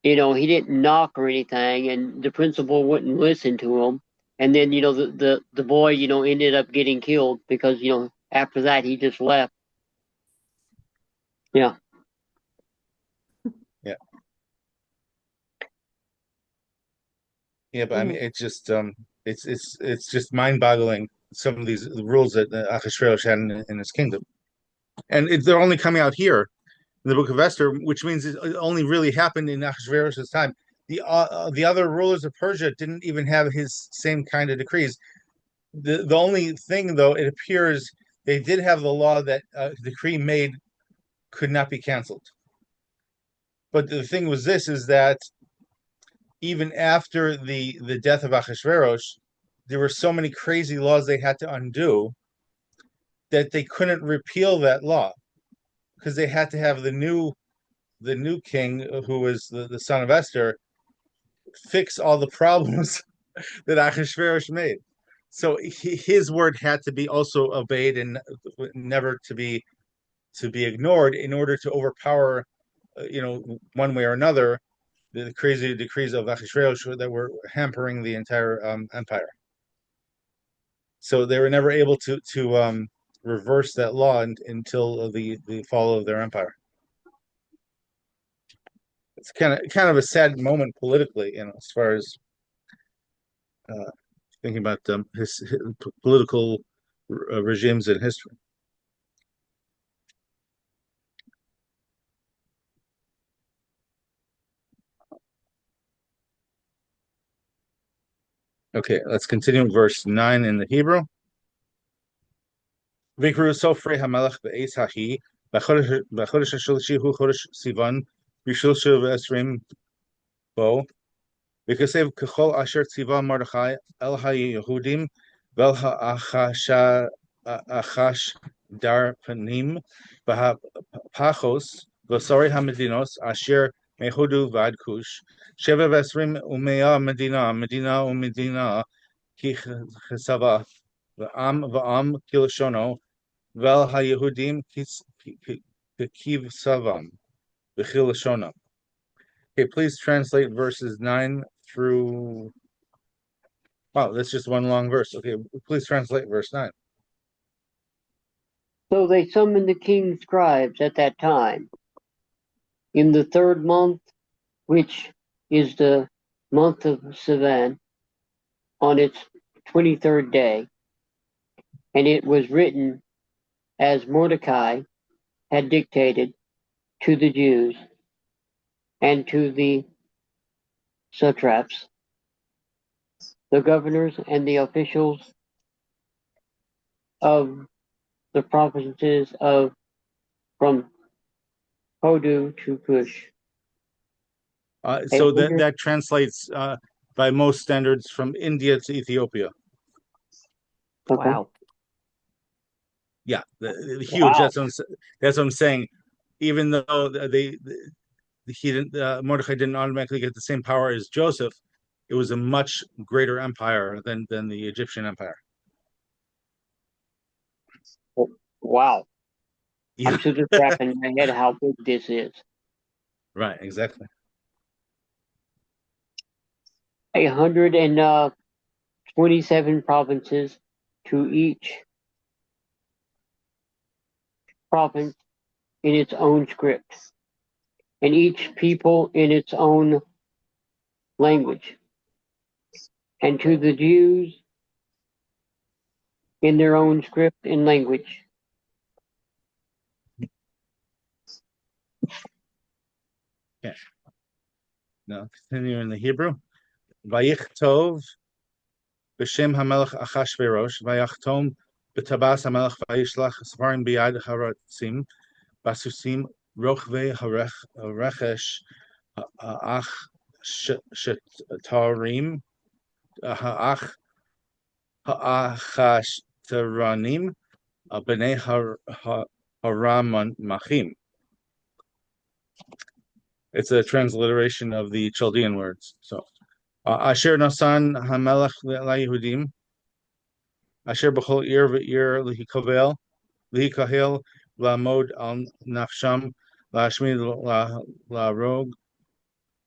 He didn't knock or anything, and the principal wouldn't listen to him. And then, the boy, ended up getting killed because, after that he just left. Yeah. yeah. Yeah, but I mean, it's just mind-boggling, some of these rules that Achashverosh had in his kingdom, and they're only coming out here in the Book of Esther, which means it only really happened in Achashverosh's time. The other rulers of Persia didn't even have his same kind of decrees. The only thing, though, it appears they did have the law that a decree made could not be canceled. But the thing was this, is that even after the death of Achashverosh, there were so many crazy laws they had to undo that they couldn't repeal that law because they had to have the new king, who was the son of Esther, fix all the problems that Achashverosh made. So his word had to be also obeyed and never to be ignored in order to overpower, one way or another, the crazy decrees of Achashverosh that were hampering the entire empire. So they were never able to reverse that law until the fall of their empire. It's kind of a sad moment politically, as far as thinking about his political regimes in history. Okay, let's continue with verse 9 in the Hebrew. Vikru Sofrei Hamelech be'ez hahi b'chodesh hashlishi hu chodesh Sivan b'shilsha v'esrim bo v'kasev k'chol asher tziva Mordechai el ha-Yehudim vel ha-Achash dar panim v'ha-Pachos v'sori ha-Medinos asher mehudu v'ad kush sheva v'esrim u'mea medina u'medina ki chesava v'am kilshono vel ha-Yehudim kiv savam v'chil shonam. Okay, please translate verses 9 through. Wow, that's just one long verse. Okay, please translate verse 9. So they summoned the king's scribes at that time, in the 3rd month, which is the month of Sivan, on its 23rd day, and it was written as Mordecai had dictated to the Jews and to the satraps, the governors, and the officials of the provinces from Hodu to Cush. So that translates by most standards from India to Ethiopia. Okay. Wow. Yeah, the huge. Wow. That's what I'm saying. Even though Mordecai didn't automatically get the same power as Joseph, it was a much greater empire than the Egyptian empire. Wow. Yeah. I'm still just wrapping my head how big this is. Right, exactly. 127 provinces, to each province in its own script, and each people in its own language. And to the Jews in their own script and language. Okay. Now continue in the Hebrew. Vayichtov b'shem hamelech Achashverosh vayachtom b'tabas hamelech vayishlach svarim biyad haratzim basusim rochve harechesh ha'ach shetarim ha'ach ha'achash-teranim b'nei haramachim. It's a transliteration of the Chaldean words. So, Asher Nasan Hamelech LaYehudim, Asher B'chol Ir V'ir Lihikahel La'mod Al Nafsham La'ashmid La'rog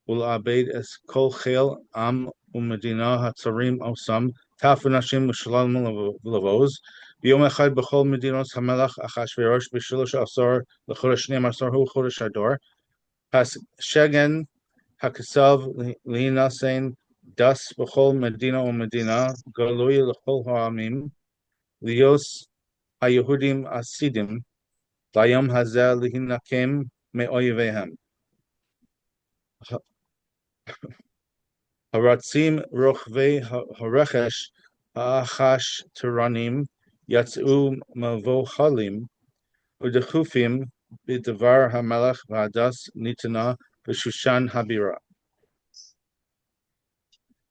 Ul'abed Es Kol Chel Am U'Medina HaTzarim Osam Taf V'Nashim L'Shalom L'Avoz B'Yom Echad B'chol Medinos Hamelech Achashverosh B'Shalosh Asar L'Chodesh Shneim Asar Hu Chodesh Ador Pas Shegen Hakasav Lihinasein Das B'chol Medina O Medina Galui L'chol Ha'amim Lios HaYehudim Asidim Layom Hazeh Lihinakem Me'oyevehem Haratzim Rochvei Harechesh Ha'achash Teranim Yatzu Mavochalim Udechufim B'Devar HaMelech V'Hadas Nitana B'Shushan Habira.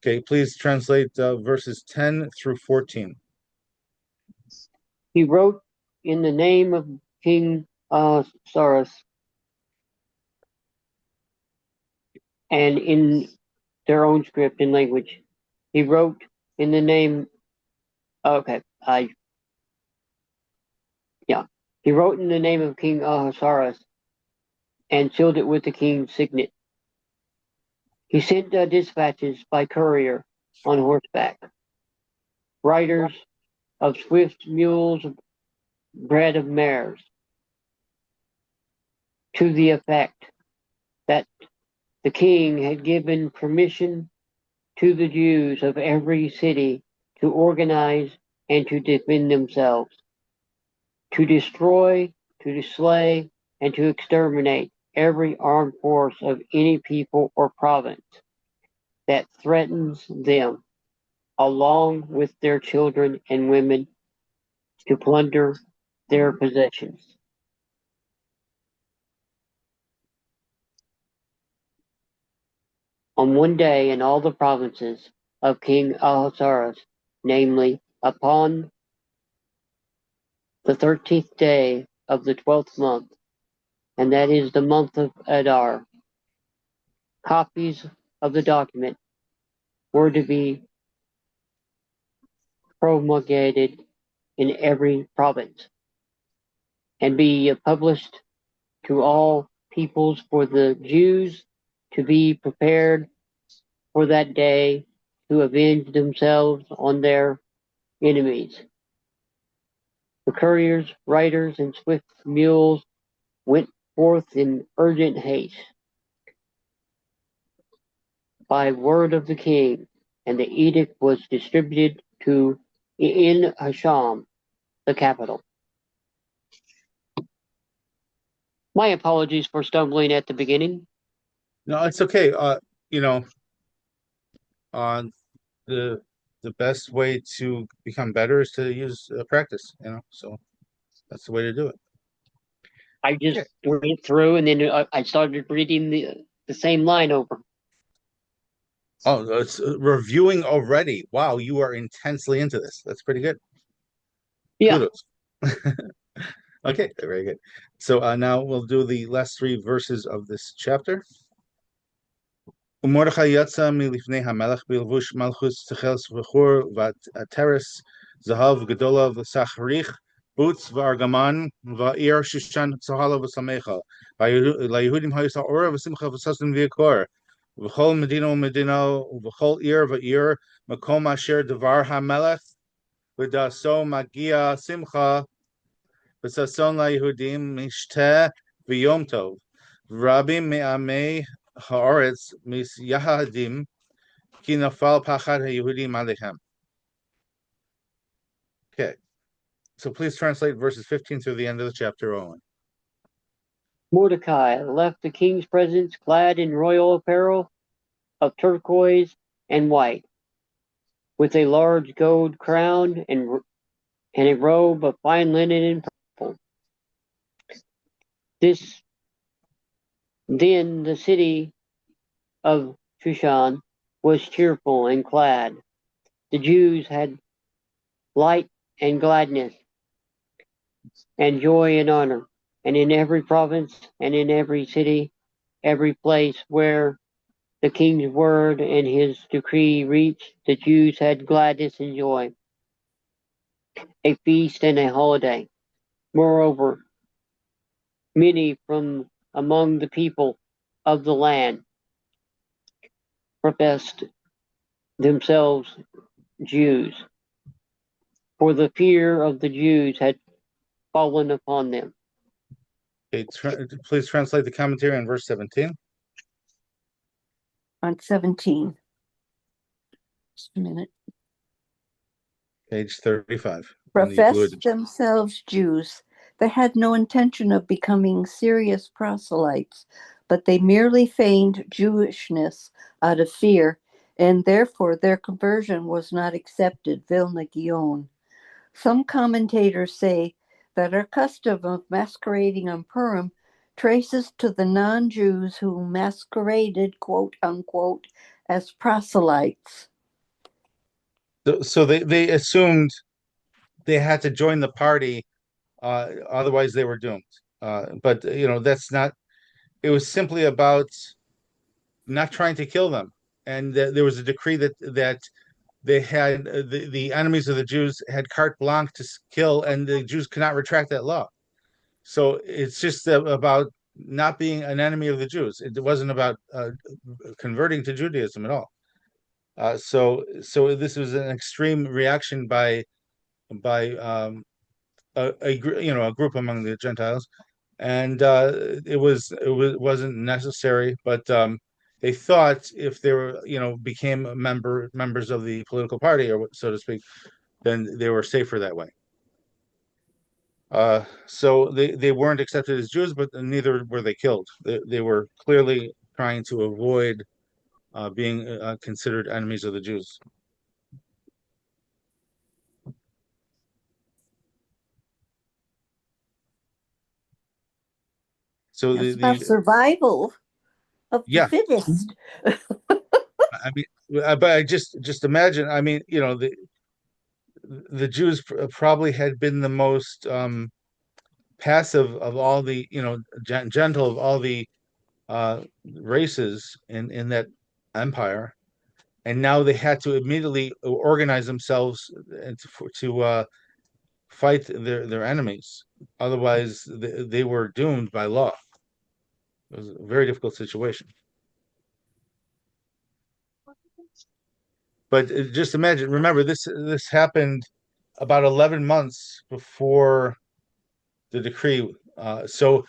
Okay, please translate verses 10 through 14. He wrote in the name of King Ahasuerus, and in their own script and language. He wrote in the name. He wrote in the name of King Ahasuerus and sealed it with the king's signet. He sent dispatches by courier on horseback, riders of swift mules, bred of mares, to the effect that the king had given permission to the Jews of every city to organize and to defend themselves, to destroy, to slay, and to exterminate every armed force of any people or province that threatens them, along with their children and women, to plunder their possessions. On one day in all the provinces of King Ahasuerus, namely upon the 13th day of the 12th month, and that is the month of Adar, copies of the document were to be promulgated in every province and be published to all peoples for the Jews to be prepared for that day to avenge themselves on their enemies. The couriers, riders, and swift mules went forth in urgent haste by word of the king, and the edict was distributed in Hasham, the capital. My apologies for stumbling at the beginning. No, it's okay. The best way to become better is to use practice. So that's the way to do it. I just went through, and then I started reading the same line over. Oh, it's reviewing already. Wow, you are intensely into this. That's pretty good. Yeah. Kudos. Okay, very good. So now we'll do the last three verses of this chapter. Mordechai yatsa milifnei hamelech bilvush malchus techels v'chur v'teres zahav gedola v'sacharich boots v'argaman v'ir shushan tzohala v'samecha layehudim hayisa ora v'simcha v'sasim v'yakor v'chol medina v'chol ir v'ir makom asher devar hamelech v'daso magia simcha v'sason layehudim mishteh v'yom tov v'rabim me'amei haaretz mis yahadim ki nafal pachad haYehudim alechem. Okay, So please translate verses 15 through the end of the chapter, Owen. Mordecai left the king's presence clad in royal apparel of turquoise and white, with a large gold crown and a robe of fine linen and purple. Then the city of Shushan was cheerful and glad. The Jews had light and gladness and joy and honor, and in every province and in every city, every place where the king's word and his decree reached, the Jews had gladness and joy, a feast and a holiday. Moreover, many from among the people of the land professed themselves Jews, for the fear of the Jews had fallen upon them. Okay, please translate the commentary on verse 17. On 17. Just a minute. Page 35. Professed themselves Jews. They had no intention of becoming serious proselytes, but they merely feigned Jewishness out of fear, and therefore their conversion was not accepted. Vilna Gaon. Some commentators say that our custom of masquerading on Purim traces to the non-Jews who masqueraded, quote unquote, as proselytes. So they assumed they had to join the party, otherwise they were doomed. But that's not. It was simply about not trying to kill them, and there was a decree that they had the enemies of the Jews had carte blanche to kill, and the Jews could not retract that law. So it's just about not being an enemy of the Jews. It wasn't about converting to Judaism at all. So this was an extreme reaction by a group among the Gentiles, and it wasn't necessary, but they thought if they were became members of the political party, or so to speak, then they were safer that way. So they weren't accepted as Jews, but neither were they killed. They were clearly trying to avoid being considered enemies of the Jews. So It's about survival of the fittest. I mean, but I just imagine. I mean, the Jews probably had been the most passive of all the, gentle of all the races in that empire, and now they had to immediately organize themselves and to fight their enemies. Otherwise, they were doomed by law. It was a very difficult situation. But just imagine, remember, this happened about 11 months before the decree. So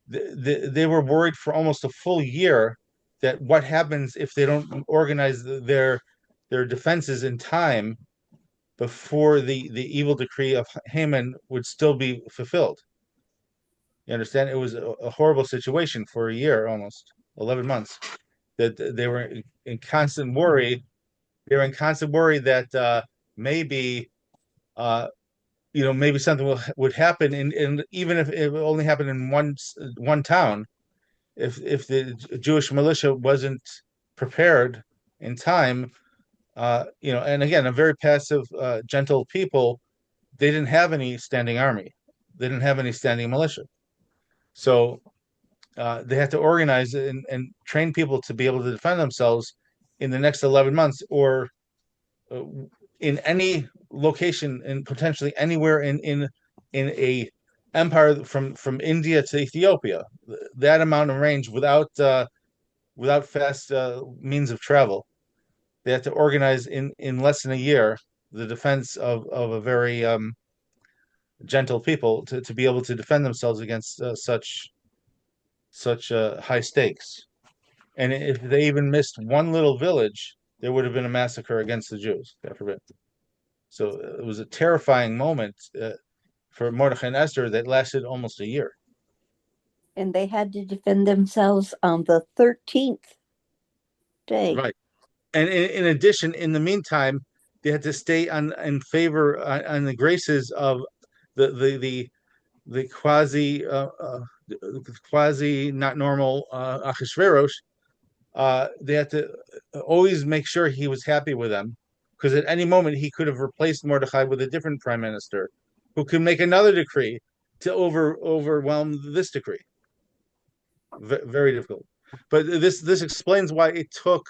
they were worried for almost a full year that what happens if they don't organize their defenses in time before the evil decree of Haman would still be fulfilled. You understand? It was a horrible situation for a year, almost 11 months, that they were in constant worry. They were in constant worry that maybe maybe something would happen, and even if it only happened in one town, if the Jewish militia wasn't prepared in time, and again, a very passive, gentle people, they didn't have any standing army, they didn't have any standing militia, so they had to organize and train people to be able to defend themselves in the next 11 months, or uh, in any location and potentially anywhere in a empire from India to Ethiopia, that amount of range without fast means of travel. They had to organize in less than a year the defense of a very gentle people to be able to defend themselves against such high stakes. And if they even missed one little village, there would have been a massacre against the Jews, God forbid. So it was a terrifying moment. for Mordechai and Esther that lasted almost a year. And they had to defend themselves on the 13th day. Right. And in addition, in the meantime, they had to stay in favor on the graces of the quasi not normal Achashverosh. They had to always make sure he was happy with them, because at any moment he could have replaced Mordechai with a different prime minister who could make another decree to overwhelm this decree. Very difficult. But this explains why it took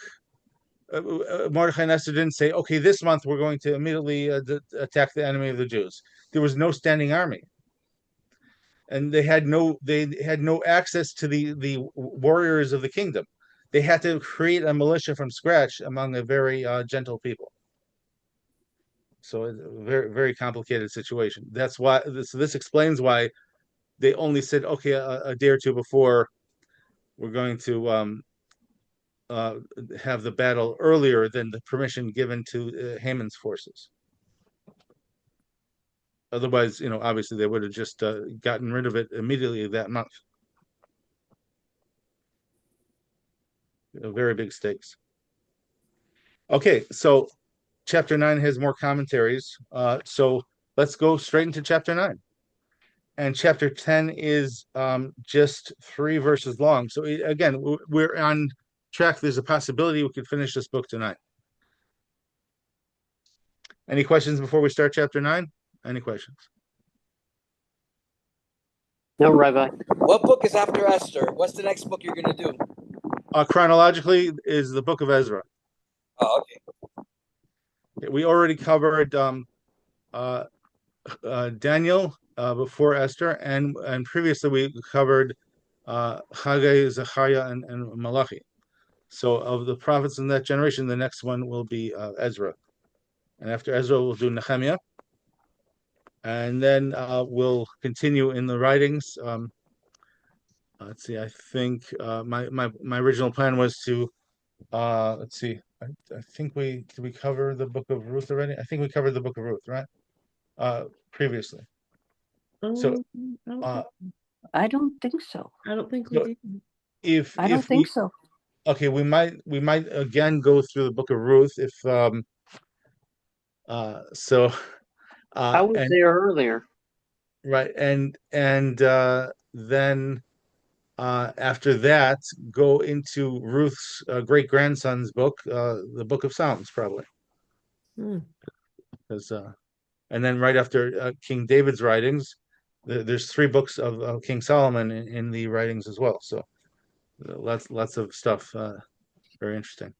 Mordechai and Esther didn't say, okay, this month we're going to immediately attack the enemy of the Jews. There was no standing army, and they had no access to the warriors of the kingdom. They had to create a militia from scratch among a very gentle people. So it's a very, very complicated situation. That's why this explains why they only said, okay, a day or two before, we're going to have the battle earlier than the permission given to Haman's forces. Otherwise, obviously they would have just gotten rid of it immediately that month. Very big stakes. Okay, so chapter 9 has more commentaries. So let's go straight into chapter 9. And chapter 10 is just 3 verses long. So again, we're on track. There's a possibility we could finish this book tonight. Any questions before we start chapter 9? Any questions? No, Rabbi. What book is after Esther? What's the next book you're going to do? Chronologically is the book of Ezra. Oh, okay. We already covered Daniel before Esther, and previously we covered Haggai, Zechariah, and Malachi. So of the prophets in that generation, the next one will be Ezra. And after Ezra, we'll do Nehemiah. And then we'll continue in the writings. Let's see, I think my original plan was to, let's see, I think did we cover the book of Ruth already? I think we covered the book of Ruth, right? Previously. So I don't think so. I don't think we did. I don't think so. Okay, we might again go through the book of Ruth if so I was there earlier. right, and then after that go into Ruth's great grandson's book, the book of Psalms, probably. Because and then right after King David's writings, there's 3 books of King Solomon in the writings as well. So lots of stuff. Very interesting.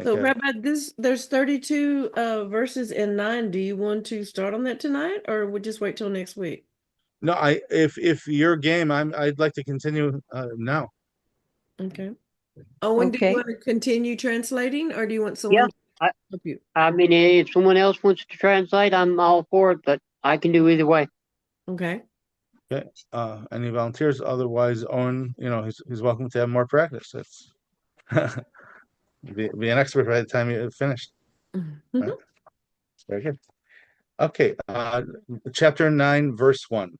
So, Rabbi, there's 32 verses in 9. Do you want to start on that tonight, or would just wait till next week? No, if you're game, I'd like to continue now. Okay. Owen, do you want to continue translating, or do you want someone to help you? I mean, if someone else wants to translate, I'm all for it, but I can do either way. Okay. Okay. Any volunteers? Otherwise, Owen, he's welcome to have more practice. That's be an expert by the time you finished. Right? Very good. Okay. Chapter 9, verse 1.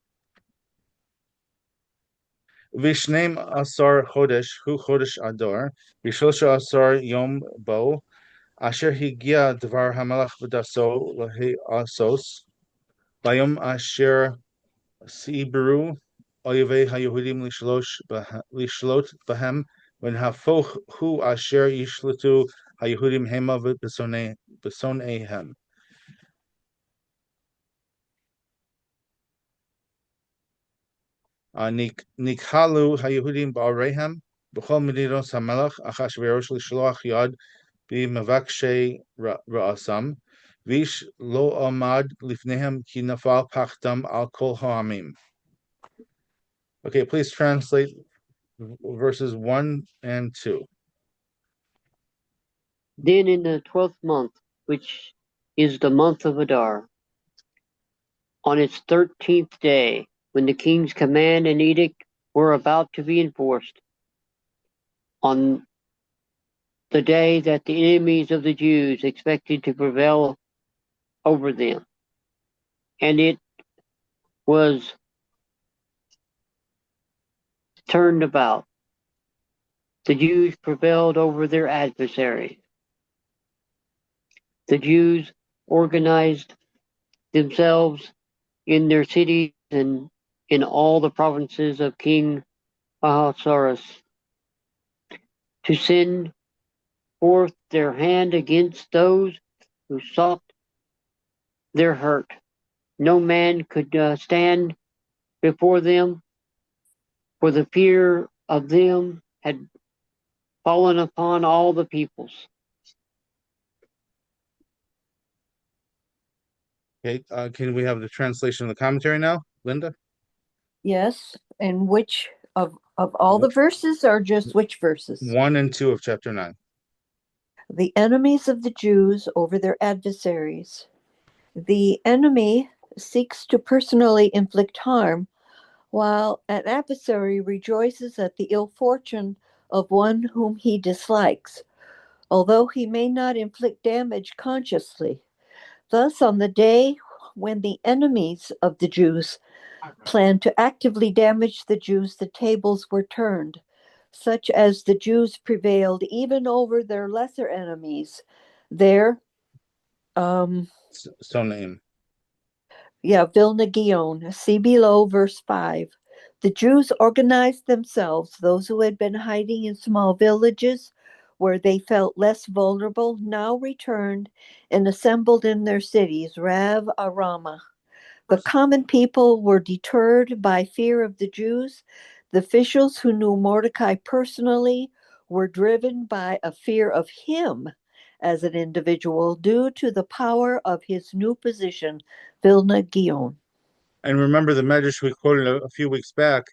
Vishneim asar chodesh hu chodesh ador v'shosha asar yom bo asher higia dvar hamelach v'daso lehi asos bayom asher sibru oyevei haYehudim lishlot bahem when hafoch hu asher yishletu haYehudim hema v'besoneihem. Nikhalu haYehudim ba'arehem b'chol medinos hamelach Achashverosh lishloach yad b'mavakshe ra'asam vish lo amad lifnehem ki nafal pachtam al kol ha'amim. Okay, please translate verses 1 and 2. Then in the 12th month, which is the month of Adar, on its 13th day, when the king's command and edict were about to be enforced, on the day that the enemies of the Jews expected to prevail over them, and it was turned about. The Jews prevailed over their adversaries. The Jews organized themselves in their cities and in all the provinces of King Ahasuerus to send forth their hand against those who sought their hurt. No man could stand before them, for the fear of them had fallen upon all the peoples. Okay, can we have the translation of the commentary now, Linda? Yes. And which of all the verses, or just which verses? 1 and 2 of chapter 9. The enemies of the Jews over their adversaries. The enemy seeks to personally inflict harm, while an adversary rejoices at the ill fortune of one whom he dislikes, although he may not inflict damage consciously. Thus, on the day when the enemies of the Jews planned to actively damage the Jews, the tables were turned, such as the Jews prevailed even over their lesser enemies. Their So name. Vilna Gaon. See below verse 5. The Jews organized themselves, those who had been hiding in small villages where they felt less vulnerable, now returned and assembled in their cities, Rav Arama. The common people were deterred by fear of the Jews. The officials who knew Mordecai personally were driven by a fear of him as an individual due to the power of his new position, Vilna Gaon. And remember the medrash we quoted a few weeks back.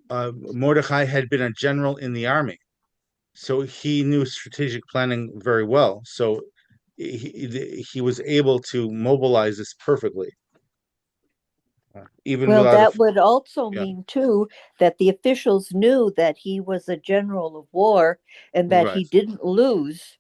Mordecai had been a general in the army, so he knew strategic planning very well. So he was able to mobilize this perfectly, even Well, without that would also yeah, mean, too, that the officials knew that he was a general of war and that right, he didn't lose,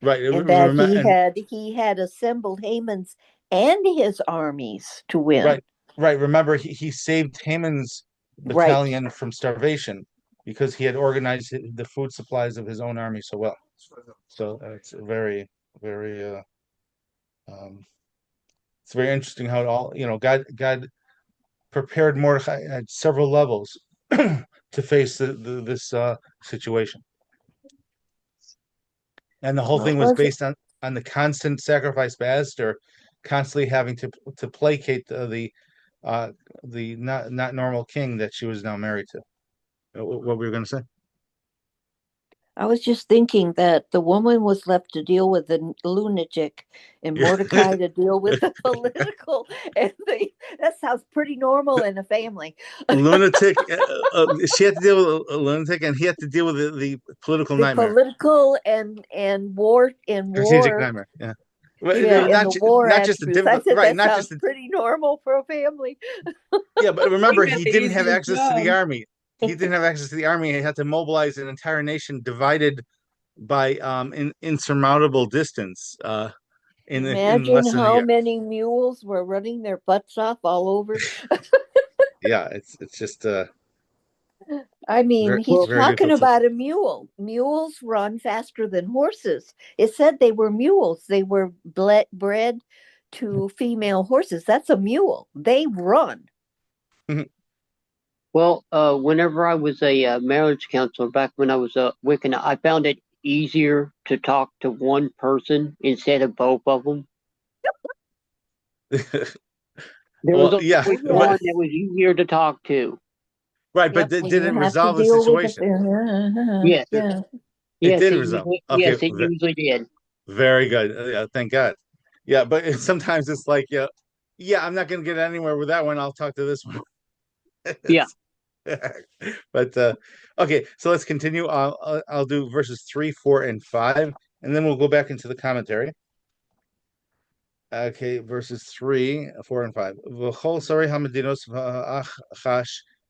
right, and that and he had assembled Haman's and his armies to win. right, right. Remember, he saved Haman's Right. battalion from starvation because he had organized the food supplies of his own army so well. So it's very, very, it's very interesting how it all, God prepared Mordecai at several levels to face this situation. And the whole thing was based on the constant sacrifice by Esther, constantly having to placate the not normal king that she was now married to. What were you going to say? I was just thinking that the woman was left to deal with the lunatic and Mordecai to deal with the political. And that sounds pretty normal in a family. Lunatic. She had to deal with a lunatic, and he had to deal with the political The nightmare, political and war strategic nightmare. Yeah. Well, and the war not just the attributes. I said right, that not sounds just the pretty normal for a family. yeah, but remember, He had he the didn't have easiest access to the job. army. He didn't have access to the army. He had to mobilize an entire nation divided by insurmountable distance in Imagine less than a how year. many mules were running their butts off all over. Yeah, it's just I mean, very he's very talking difficult. about a mule. Mules run faster than horses. It said they were mules. They were bred to female horses. That's a mule. They run. Well, whenever I was a marriage counselor back when I was a Wiccan, I found it easier to talk to one person instead of both of them. There was Well, always yeah, Oh, one but yes. that was easier to talk to. right, but Yep. did And it you have to resolve the deal with situation? it. Yes, Yeah. It yes, did resolve. Okay, yes, it usually did. very good. Yeah, thank God. Yeah, but sometimes it's like, yeah, I'm not going to get anywhere with that one. I'll talk to this one. Yeah. But okay, so let's continue. I'll do verses 3, 4, and 5, and then we'll go back into the commentary. Okay, verses 3, 4, and 5. V'chol sarei hamedinos v'achash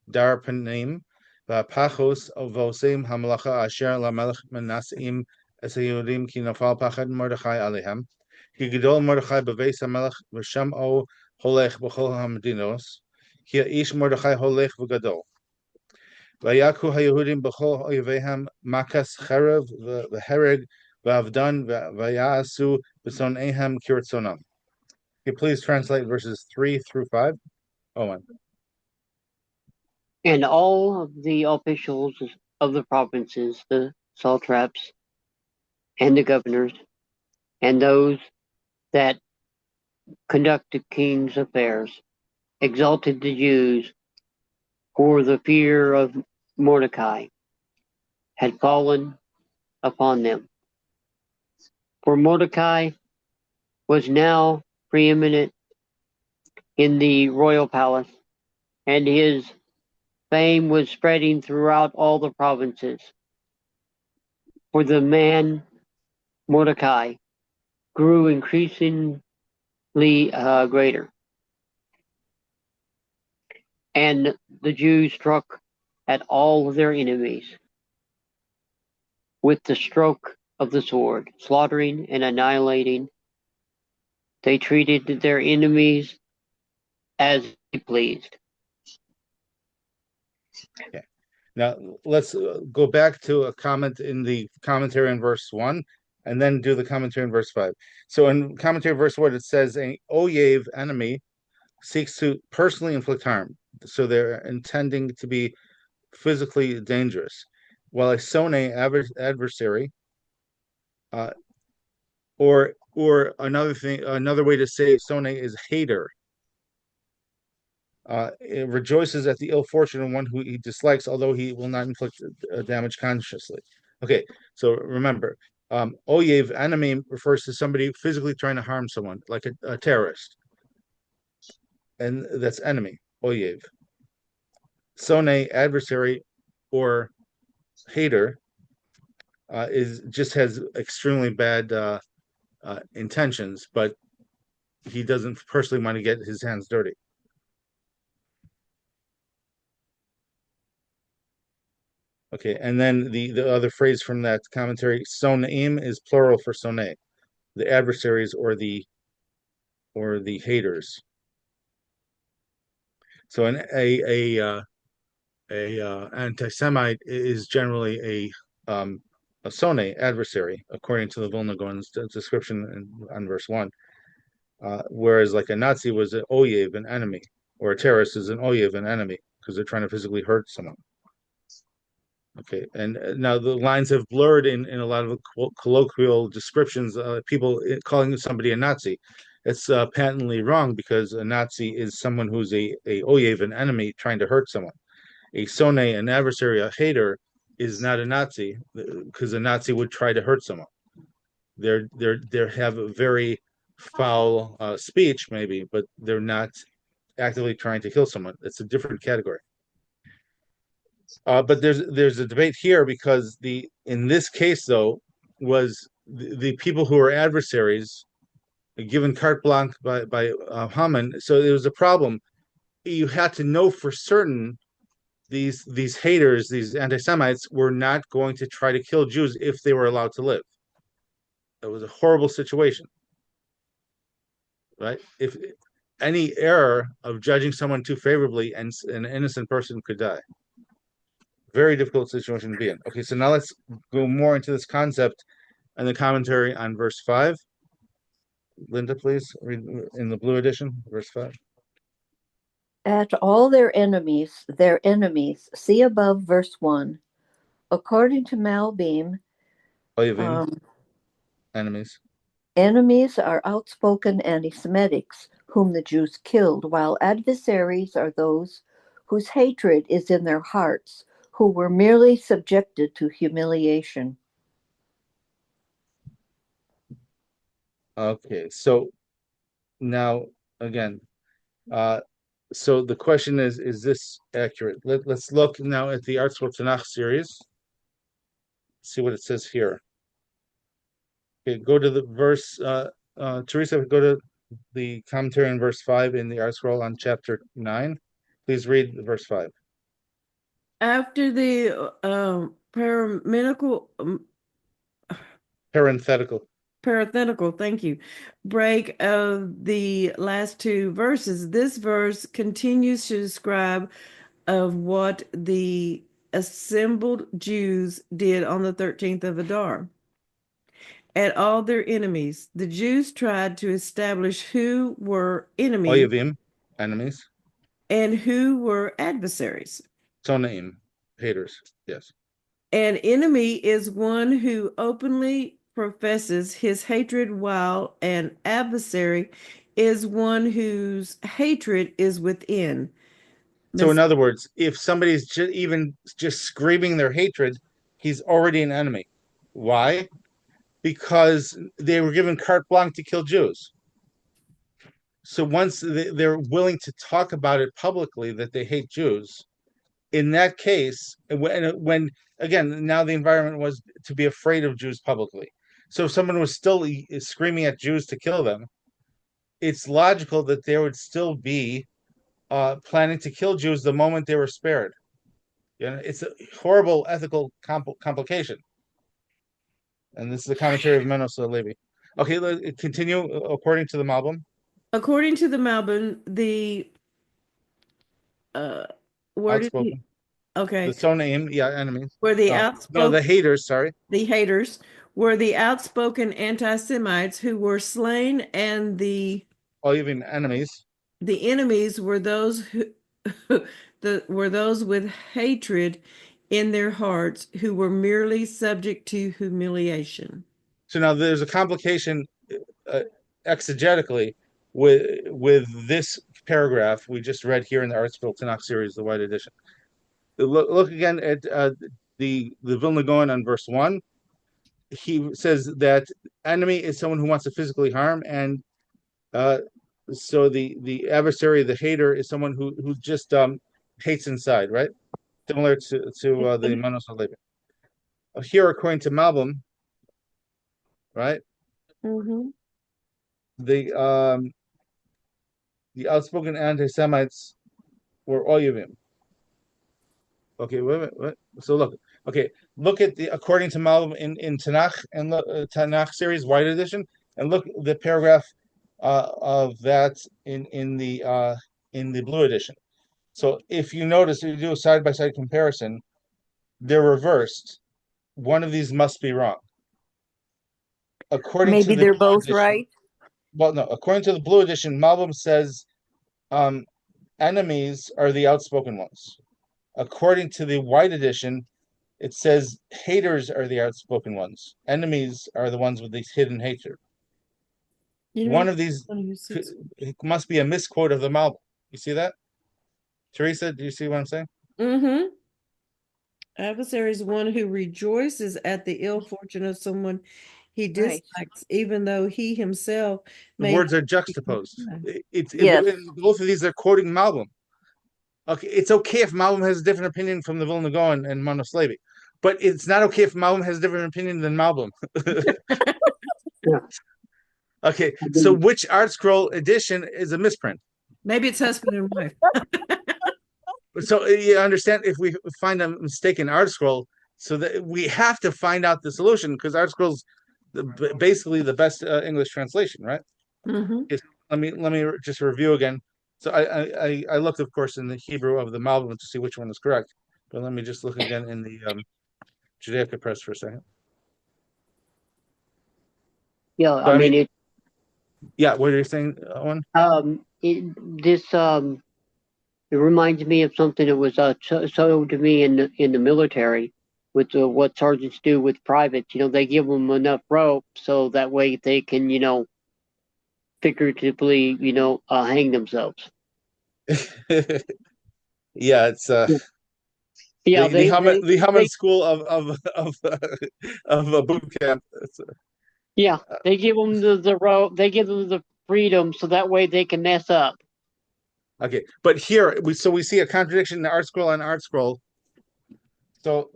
dar panim v'apachos v'oseim hamalacha asher lamelech menasim es haYehudim ki nafal pachad Mordechai alehem. כי גדול מרדכי בבית המלך ושמעו הולך בכל המדינות, כי האיש מרדכי הולך וגדול. ויכו היהודים בכל אויביהם מכס חרב והרג ואבדן ויעשו בשונאיהם כרצונם. Can you please translate verses 3 through 5? Owen. And all of the officials of the provinces, the satraps and the governors, and those that conducted king's affairs, exalted the Jews for the fear of Mordecai had fallen upon them. For Mordecai was now preeminent in the royal palace, and his fame was spreading throughout all the provinces. For the man Mordecai grew increasingly greater. And the Jews struck at all of their enemies with the stroke of the sword, slaughtering and annihilating. They treated their enemies as they pleased. Okay. Now let's go back to a comment in the commentary in verse 1 and then do the commentary in verse 5. So in commentary verse 1, it says, an oyev, enemy, seeks to personally inflict harm. So they're intending to be physically dangerous. While a sone, adversary, or another way to say sone is hater. It rejoices at the ill fortune of one who he dislikes, although he will not inflict damage consciously. Okay, so remember, oyev, enemy, refers to somebody physically trying to harm someone, like a terrorist. And that's enemy, oyev. Sone, adversary, or hater, has extremely bad intentions, but he doesn't personally want to get his hands dirty. Okay, and then the other phrase from that commentary, sonaim, is plural for sonay, the adversaries or the haters. So a anti-Semite is generally a sonay, adversary, according to the Vilna Gaon's description on verse 1. Whereas like a Nazi was an oyev, an enemy, or a terrorist is an oyev, an enemy, because they're trying to physically hurt someone. Okay, and now the lines have blurred in a lot of colloquial descriptions. People calling somebody a Nazi, it's patently wrong, because a Nazi is someone who's a oyev, an enemy, trying to hurt someone. A sone, an adversary, a hater, is not a Nazi, because a Nazi would try to hurt someone. They have a very foul speech, maybe, but they're not actively trying to kill someone. It's a different category. But there's a debate here, because in this case, though, was the people who are adversaries given carte blanche by Haman. So there was a problem. You had to know for certain these haters, these anti-Semites, were not going to try to kill Jews if they were allowed to live. It was a horrible situation, right? If any error of judging someone too favorably, and an innocent person could die. Very difficult situation to be in. Okay, so now let's go more into this concept and the commentary on verse 5. Linda, please read in the blue edition, verse 5. At all their enemies, see above verse 1. According to Malbim, Enemies. Enemies are outspoken anti-Semitics, whom the Jews killed, while adversaries are those whose hatred is in their hearts, who were merely subjected to humiliation. Okay, so now again, so the question is this accurate? Let's look now at the ArtScroll Tanakh series. See what it says here. Okay, go to the verse. Teresa, go to the commentary on verse 5 in the ArtScroll on chapter 9. Please read verse 5. After the parenthetical parenthetical, thank you, break of the last two verses. This verse continues to describe of what the assembled Jews did on the 13th of Adar. At all their enemies, the Jews tried to establish who were enemies Oyevim, enemies. and who were adversaries. Tonaim, haters. Yes. An enemy is one who openly professes his hatred, while an adversary is one whose hatred is within. So in other words, if somebody's even just screaming their hatred, he's already an enemy. Why? Because they were given carte blanche to kill Jews. So once they're willing to talk about it publicly that they hate Jews, in that case, when again, now the environment was to be afraid of Jews publicly. So if someone was still screaming at Jews to kill them, it's logical that there would still be planning to kill Jews the moment they were spared. You know, it's a horrible ethical complication. And this is a commentary of Menos Levi. Okay, let's continue according to the Malbim. According to the Malbim, the where did he? Outspoken. Okay, The Sonaim, yeah, enemies. where the No, outspoken, the haters, sorry. the haters were the outspoken anti-Semites who were slain, and the Even enemies. enemies were those who were those with hatred in their hearts, who were merely subject to humiliation. So now there's a complication exegetically with this paragraph we just read here in the Artsville Tanakh series, the White Edition. Look again at the Vilna Gaon on verse 1. He says that enemy is someone who wants to physically harm, and so the adversary, the hater, is someone who just hates inside, right? Similar to the Manos Levi. Here, according to Malbim, right? Mm-hmm. The outspoken anti-Semites were Oyevim. Okay, wait. So look at the according to Malbim in Tanakh and Tanakh series White Edition, and look the paragraph of that in the Blue Edition. So if you notice, if you do a side by side comparison, they're reversed. One of these must be wrong. According to Maybe the they're Blue both Edition, right. well, no. According to the Blue Edition, Malbim says enemies are the outspoken ones. According to the White Edition, it says haters are the outspoken ones. Enemies are the ones with this hidden hatred. One of these it must be a misquote of the Malbim. You see that? Teresa, do you see what I'm saying? Mm-hmm. Adversary is one who rejoices at the ill fortune of someone he dislikes, even though he himself The words are juxtaposed. Yes. Both of these are quoting Malbim. Okay, it's okay if Malbim has a different opinion from the Vilna Gaon and Manos Levi, but it's not okay if Malbim has a different opinion than Malbim. Yeah. Okay, so which Art Scroll edition is a misprint? Maybe it's husband and wife. So you understand, if we find a mistake in Art Scroll, so that we have to find out the solution, because Art Scroll's basically the best English translation, right? Mm-hmm. Let me just review again. So I looked, of course, in the Hebrew of the Malbim to see which one is correct, but let me just look again in the Judaica Press for a second. Yeah, So, I mean it. Yeah, what are you saying, Owen? It reminds me of something that was told to me in the military, with what sergeants do with privates. You know, they give them enough rope so that way they can, figuratively, hang themselves. Yeah, it's Yeah, the Haman school of a boot camp. Yeah, they give them the rope. They give them the freedom so that way they can mess up. Okay, but here we see a contradiction in the Art Scroll and Art Scroll. So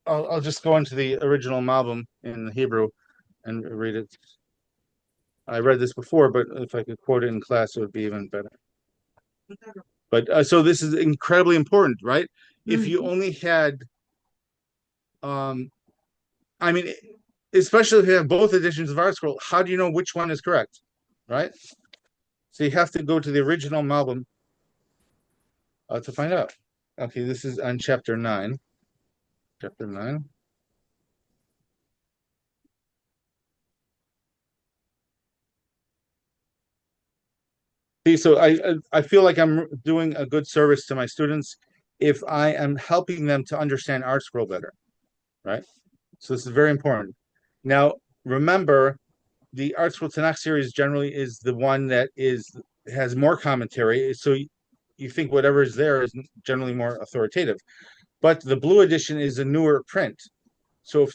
I'll just go into the original Malbim in Hebrew and read it. I read this before, but if I could quote it in class, it would be even better. But so this is incredibly important, right? Mm-hmm. If you only had, I mean, especially if you have both editions of Art Scroll, how do you know which one is correct, right? So you have to go to the original Malbim to find out. Okay, this is on chapter 9. Chapter 9. See, so I feel like I'm doing a good service to my students if I am helping them to understand Art Scroll better, right? So this is very important. Now, remember, the Art Scroll Tanakh series generally is the one that has more commentary. So you think whatever is there is generally more authoritative. But the blue edition is a newer print. So if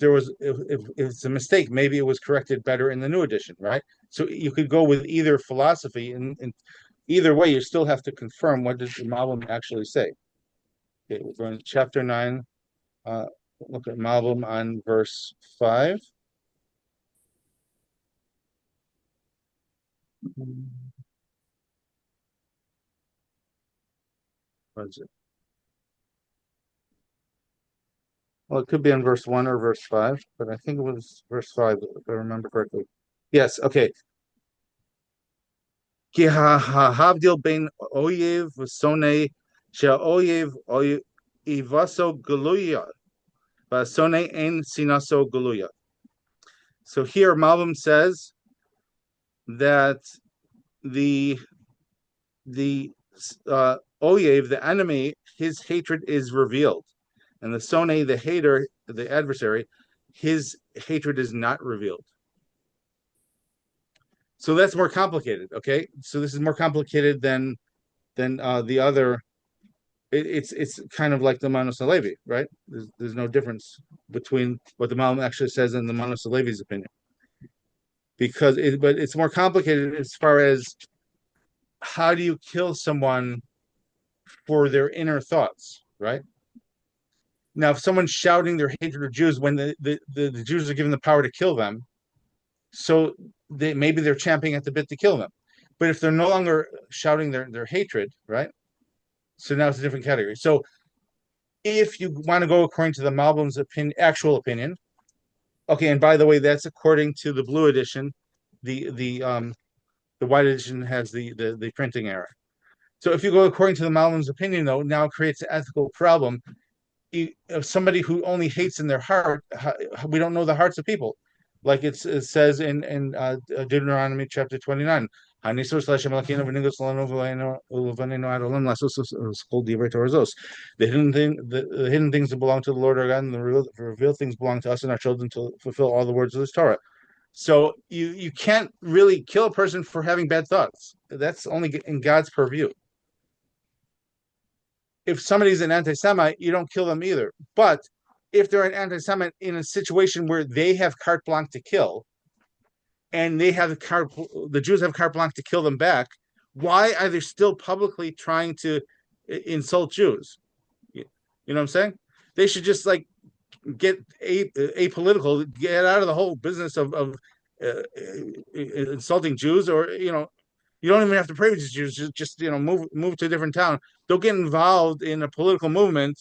it's a mistake, maybe it was corrected better in the new edition, right? So you could go with either philosophy, and either way, you still have to confirm what does the Malbim actually say. Okay, we're going to chapter 9. Look at Malbim on verse 5. What is it? Well, it could be on verse 1 or verse 5, but I think it was verse 5, if I remember correctly. Yes, okay. Ki havdil bein oyev v'sonei she'oyev ivaso guluya v'sonei ein sinaso guluya. So here Malbim says that the oyev, the enemy, his hatred is revealed, and the sonei, the hater, the adversary, his hatred is not revealed. So that's more complicated. Okay, so this is more complicated than the other. It's kind of like the Manos Halevi, right? There's no difference between what the Malbim actually says and the Manos Halevi's opinion, but it's more complicated as far as how do you kill someone for their inner thoughts, right? Now, if someone's shouting their hatred of Jews when the Jews are given the power to kill them, so maybe they're champing at the bit to kill them. But if they're no longer shouting their hatred, right? So now it's a different category. So if you want to go according to the Malbim's actual opinion, okay, and by the way, that's according to the blue edition. The white edition has the printing error. So if you go according to the Malbim's opinion, though, now it creates an ethical problem. Somebody who only hates in their heart, we don't know the hearts of people. Like it says in Deuteronomy chapter 29. The hidden things that belong to the Lord our God, and the revealed things belong to us and our children to fulfill all the words of this Torah. So you can't really kill a person for having bad thoughts. That's only in God's purview. If somebody's an anti-Semite, you don't kill them either. But if they're an anti-Semite in a situation where they have carte blanche to kill, and the Jews have carte blanche to kill them back, why are they still publicly trying to insult Jews? You know what I'm saying? They should just like get apolitical, get out of the whole business of insulting Jews, or you don't even have to pray with Jews. Just move to a different town. Don't get involved in a political movement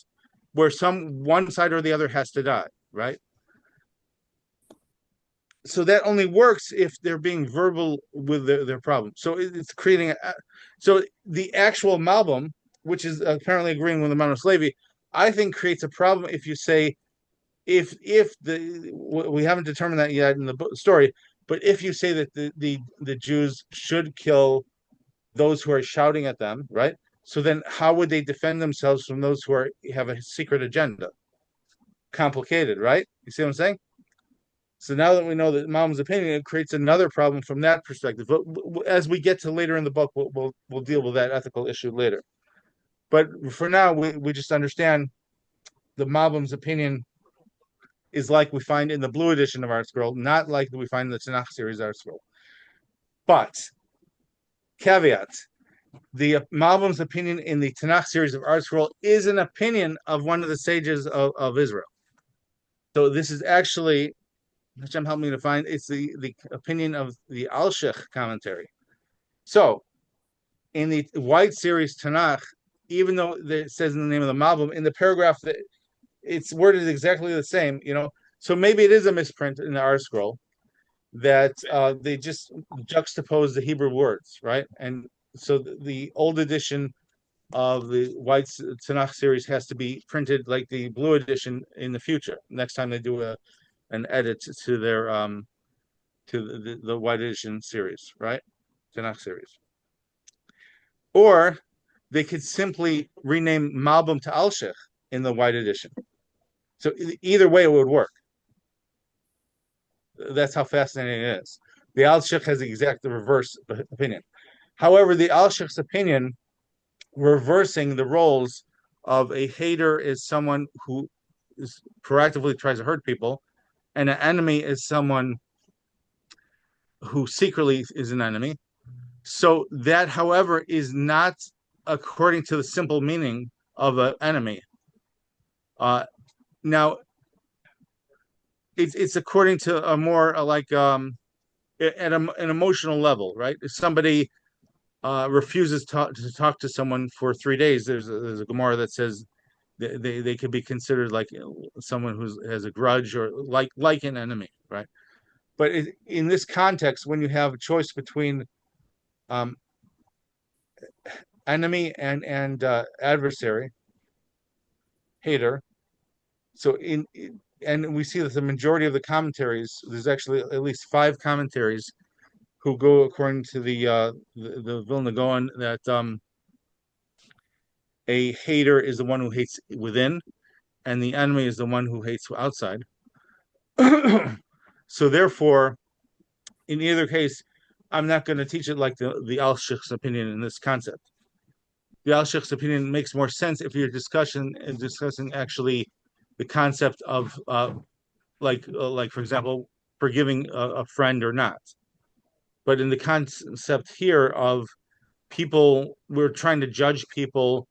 where one side or the other has to die, right? So that only works if they're being verbal with their problem. So it's creating so the actual Malbim, which is apparently agreeing with the Manos Levi, I think creates a problem if you say if we haven't determined that yet in the story, but if you say that the Jews should kill those who are shouting at them, right? So then how would they defend themselves from those who have a secret agenda? Complicated, right? You see what I'm saying? So now that we know that Malbim's opinion, it creates another problem from that perspective. But as we get to later in the book, we'll deal with that ethical issue later. But for now, we just understand the Malbim's opinion is like we find in the blue edition of Art Scroll, not like we find in the Tanakh series Art Scroll. But caveat: the Malbim's opinion in the Tanakh series of Art Scroll is an opinion of one of the sages of Israel. So this is actually, Hashem helped me to find, it's the opinion of the Al-Shech commentary. So in the white series Tanakh, even though it says in the name of the Malbim, in the paragraph that it's worded exactly the same, So maybe it is a misprint in the R scroll that they just juxtapose the Hebrew words, right? And so the old edition of the white Tanakh series has to be printed like the blue edition in the future. Next time they do an edit to their to the white edition series, right? Tanakh series. Or they could simply rename Malbim to Alshich in the white edition. So either way, it would work. That's how fascinating it is. The Alshich has the exact reverse opinion. However, the Alshich's opinion, reversing the roles of a hater is someone who proactively tries to hurt people, and an enemy is someone who secretly is an enemy. So that, however, is not according to the simple meaning of an enemy. Now, it's according to a more like at an emotional level, right? If somebody refuses to talk to someone for 3 days, there's a Gemara that says they could be considered like someone who has a grudge or like an enemy, right? But in this context, when you have a choice between enemy and adversary, hater, so and we see that the majority of the commentaries, there's actually at least 5 commentaries who go according to the Vilna Gaon that a hater is the one who hates within, and the enemy is the one who hates outside. So therefore, in either case, I'm not going to teach it like the Al-Shikh's opinion in this concept. The Al-Shikh's opinion makes more sense if you're discussing actually the concept of like for example, forgiving a friend or not. But in the concept here of people, we're trying to judge people.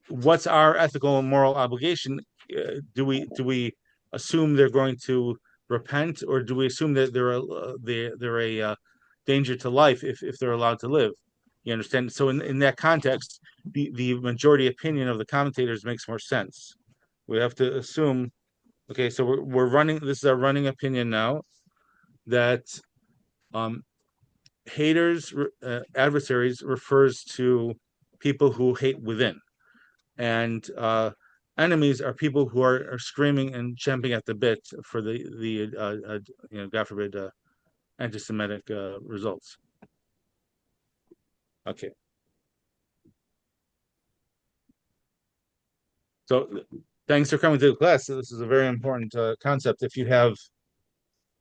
What's our ethical and moral obligation? Do we assume they're going to repent, or do we assume that they're a danger to life if they're allowed to live? You understand? So in that context, the majority opinion of the commentators makes more sense. We have to assume. Okay, so we're running. This is our running opinion now that haters, adversaries refers to people who hate within, and enemies are people who are screaming and champing at the bit for the God forbid, anti-Semitic results. Okay. So thanks for coming to the class. So this is a very important concept. If you have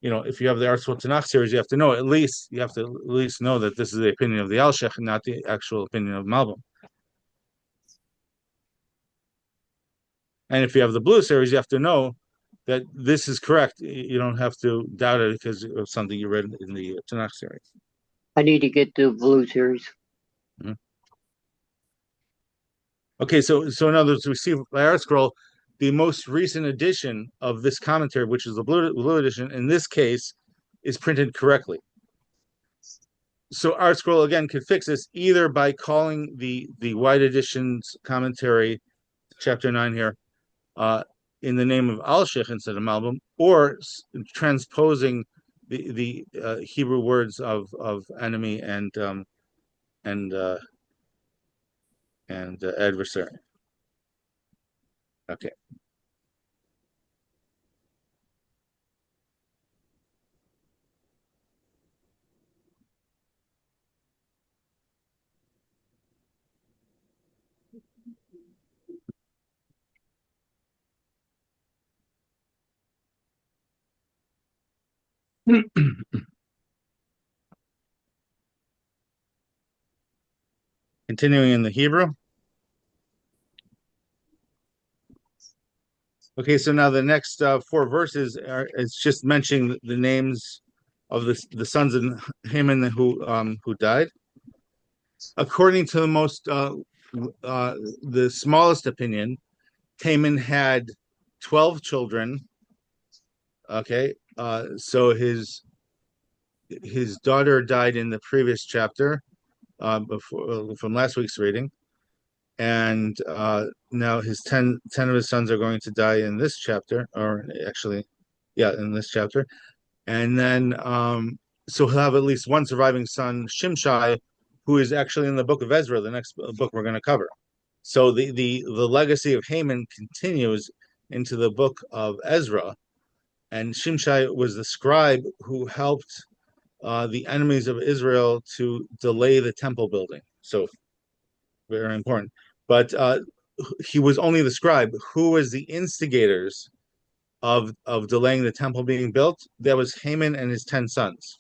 the Artsville Tanakh series, you have to know at least know that this is the opinion of the Alshech and not the actual opinion of Malbim. And if you have the blue series, you have to know that this is correct. You don't have to doubt it because of something you read in the Tanakh series. I need to get the blue series. Mm-hmm. Okay, so in other words, we see by our scroll, the most recent edition of this commentary, which is the blue edition, in this case, is printed correctly. So our scroll again could fix this either by calling the white edition's commentary, chapter 9 here, in the name of Alshich instead of Malbim, or transposing the Hebrew words of enemy and adversary. Okay. Continuing in the Hebrew. Okay, so now the next 4 verses it's just mentioning the names of the sons of Haman who died. According to the smallest opinion, Haman had 12 children. Okay, so his daughter died in the previous chapter, before from last week's reading, and now his 10 of his sons are going to die in this chapter, or actually Yeah, in this chapter. And then so he'll have at least one surviving son, Shimshai, who is actually in the book of Ezra, the next book we're going to cover. So the legacy of Haman continues into the book of Ezra, and Shimshai was the scribe who helped the enemies of Israel to delay the temple building. So very important. But he was only the scribe. Who was the instigators of delaying the temple being built? That was Haman and his 10 sons.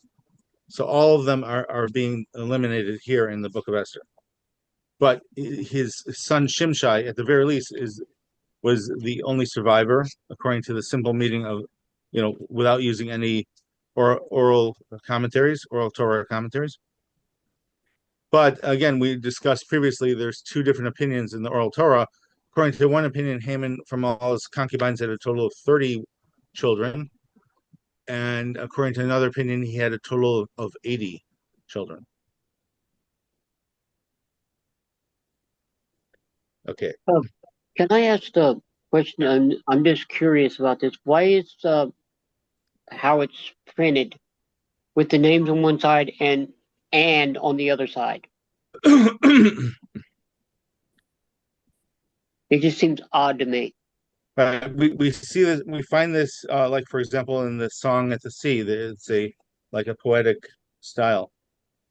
So all of them are being eliminated here in the book of Esther. But his son Shimshai, at the very least, was the only survivor, according to the simple meaning of, without using any oral commentaries, oral Torah commentaries. But again, we discussed previously, there's two different opinions in the oral Torah. According to one opinion, Haman, from all his concubines, had a total of 30 children. And according to another opinion, he had a total of 80 children. Okay. Can I ask the question? I'm just curious about this. Why is how it's printed with the names on one side and on the other side? It just seems odd to me. We see this. We find this, like for example, in the Song at the Sea. That it's like a poetic style.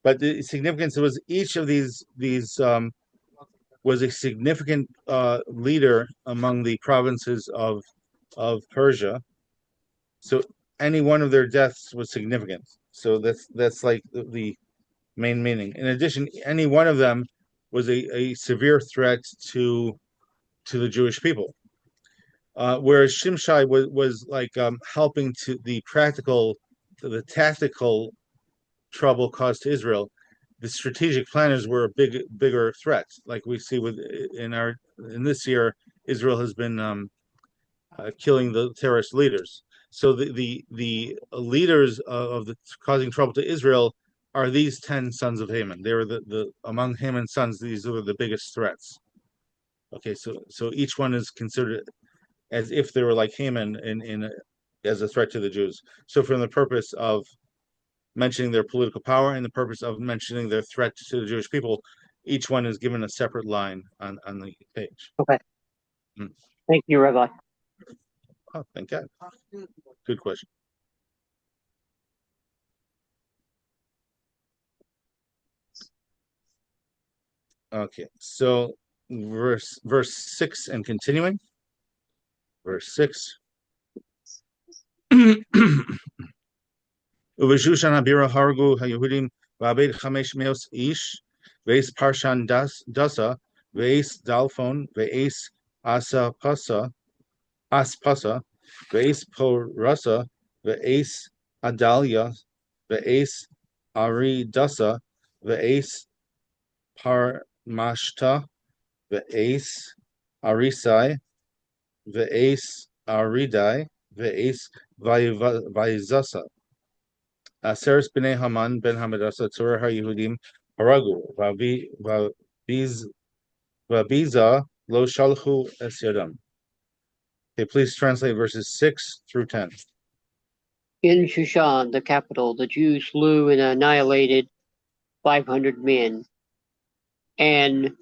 But the significance was each of these was a significant leader among the provinces of Persia. So any one of their deaths was significant. So that's like the main meaning. In addition, any one of them was a severe threat to the Jewish people. Whereas Shimshai was like helping to the tactical trouble caused to Israel. The strategic planners were a bigger threat. Like we see in this year, Israel has been killing the terrorist leaders. So the leaders of the causing trouble to Israel are these 10 sons of Haman. They were the among Haman's sons. These were the biggest threats. Okay, so each one is considered as if they were like Haman as a threat to the Jews. So from the purpose of mentioning their political power and the purpose of mentioning their threat to the Jewish people, each one is given a separate line on the page. Okay. Thank you, Rabbi. Oh, thank God. Good question. Okay, so verse 6 and continuing. Verse 6. ובשושן הבירה הרגו היהודים ועבד 500 איש, ואיס פרשן דסה, ואיס דלפון, ואיס אספסה, ואיס פורסה, ואיס אדליה, ואיס ארי דסה, ואיס פרמשתה, ואיס אריסאי, ואיס ארידאי, ואיס ויזסה. Seres b'nei Haman ben Hamadasa tzur ha-Yehudim haragu v'abiza lo shalchu es yadam. Okay, please translate verses 6 through 10. In Shushan, the capital, the Jews slew and annihilated 500 men, and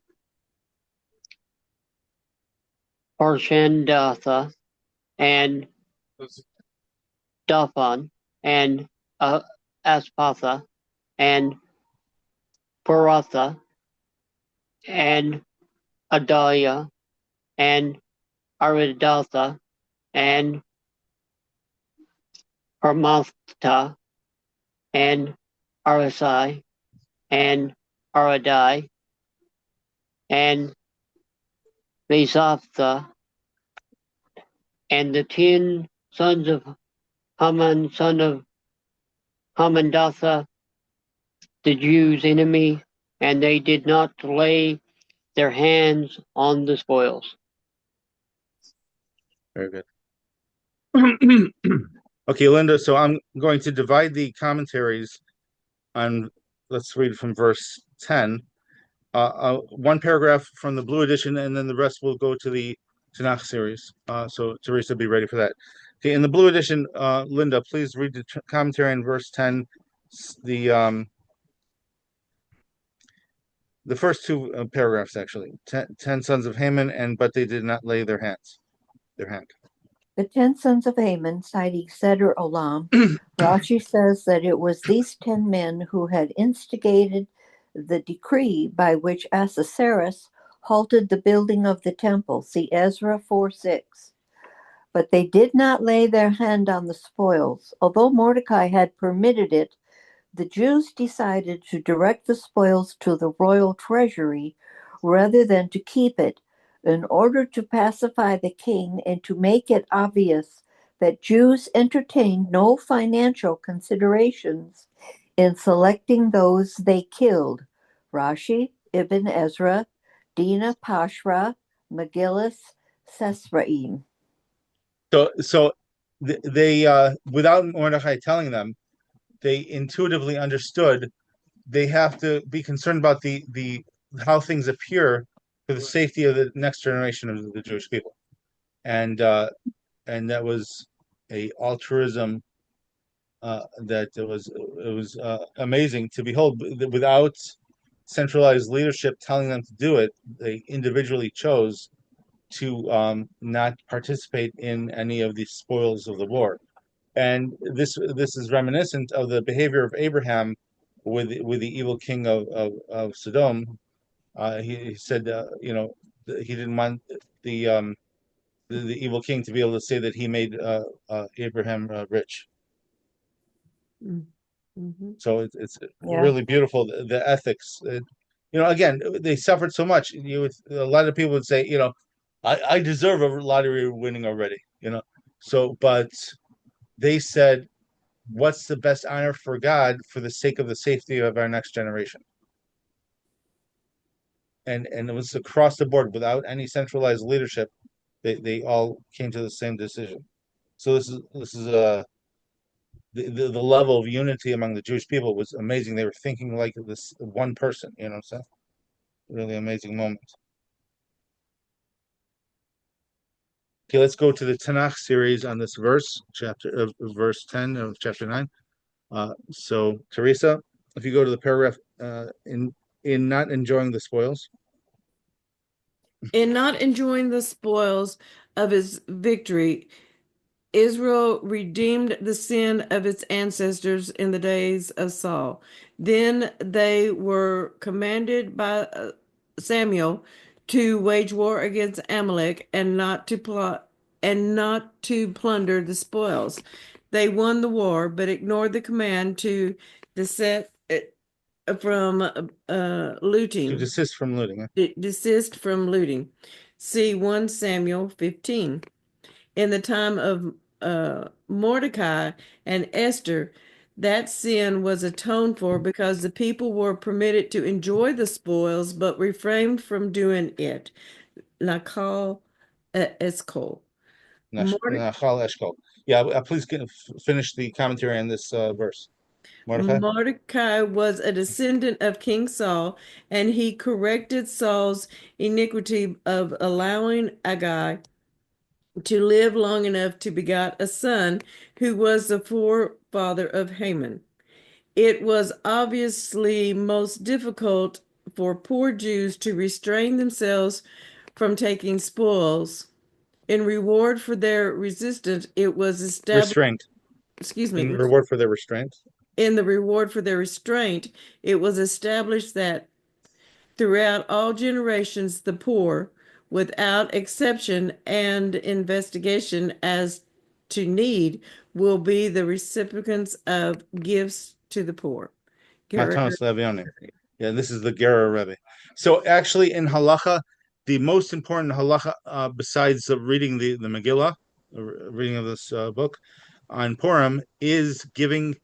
Parshandatha, and Daphan, and Aspatha, and Paratha, and Adalia, and Aridatha, and Armatha, and Arasai, and Aradai, and Mesaphtha, and the 10 sons of Haman, son of Hamandatha, the Jews' enemy, and they did not lay their hands on the spoils. Very good. Okay, Linda, so I'm going to divide the commentaries on, let's read from verse 10. One paragraph from the Blue Edition, and then the rest will go to the Tanakh series. So Teresa, be ready for that. Okay, in the blue edition, Linda, please read the commentary in verse 10. The first two paragraphs, actually. 10 sons of Haman, but they did not lay their hand. The 10 sons of Haman, citing Seder Olam, Rashi says that it was these 10 men who had instigated the decree by which Ahasuerus halted the building of the temple. See Ezra 4:6. But they did not lay their hand on the spoils. Although Mordecai had permitted it, the Jews decided to direct the spoils to the royal treasury rather than to keep it, in order to pacify the king and to make it obvious that Jews entertained no financial considerations in selecting those they killed. Rashi, Ibn Ezra, Dina Pashra, Megillus, Sesraim. So they without Mordecai telling them, they intuitively understood they have to be concerned about the how things appear for the safety of the next generation of the Jewish people, and that was a altruism that it was amazing to behold. Without centralized leadership telling them to do it, they individually chose to not participate in any of the spoils of the war. And this is reminiscent of the behavior of Abraham with the evil king of Sodom. He said, he didn't want the evil king to be able to say that he made Abraham rich. Mm-hmm. So it's really beautiful, the ethics. Again, they suffered so much. A lot of people would say, I deserve a lottery winning already. But they said, what's the best honor for God for the sake of the safety of our next generation? And it was across the board without any centralized leadership. They all came to the same decision. So this is the level of unity among the Jewish people was amazing. They were thinking like this one person, so really amazing moment. Okay, let's go to the Tanakh series on this verse, verse 10 of chapter 9. So Teresa, if you go to the paragraph in not enjoying the spoils. In not enjoying the spoils of his victory, Israel redeemed the sin of its ancestors in the days of Saul. Then they were commanded by Samuel to wage war against Amalek and not to plunder the spoils. They won the war, but ignored the command to desist from looting. To desist from looting. Desist from looting. See 1 Samuel 15. In the time of Mordecai and Esther, that sin was atoned for because the people were permitted to enjoy the spoils but refrained from doing it. Nachal Eshkol. Nachal Eshkol. Yeah, please finish the commentary on this verse. Mordecai was a descendant of King Saul, and he corrected Saul's iniquity of allowing Agag to live long enough to begot a son who was the forefather of Haman. It was obviously most difficult for poor Jews to restrain themselves from taking spoils. In reward for their resistance, it was established. Restraint. Excuse me. In reward for their restraint. In the reward for their restraint, it was established that throughout all generations, the poor, without exception and investigation as to need, will be the recipients of gifts to the poor. Yeah, this is the Gera Rebbe. So actually in halacha, the most important halacha, besides reading the Megillah, reading of this book on Purim, is giving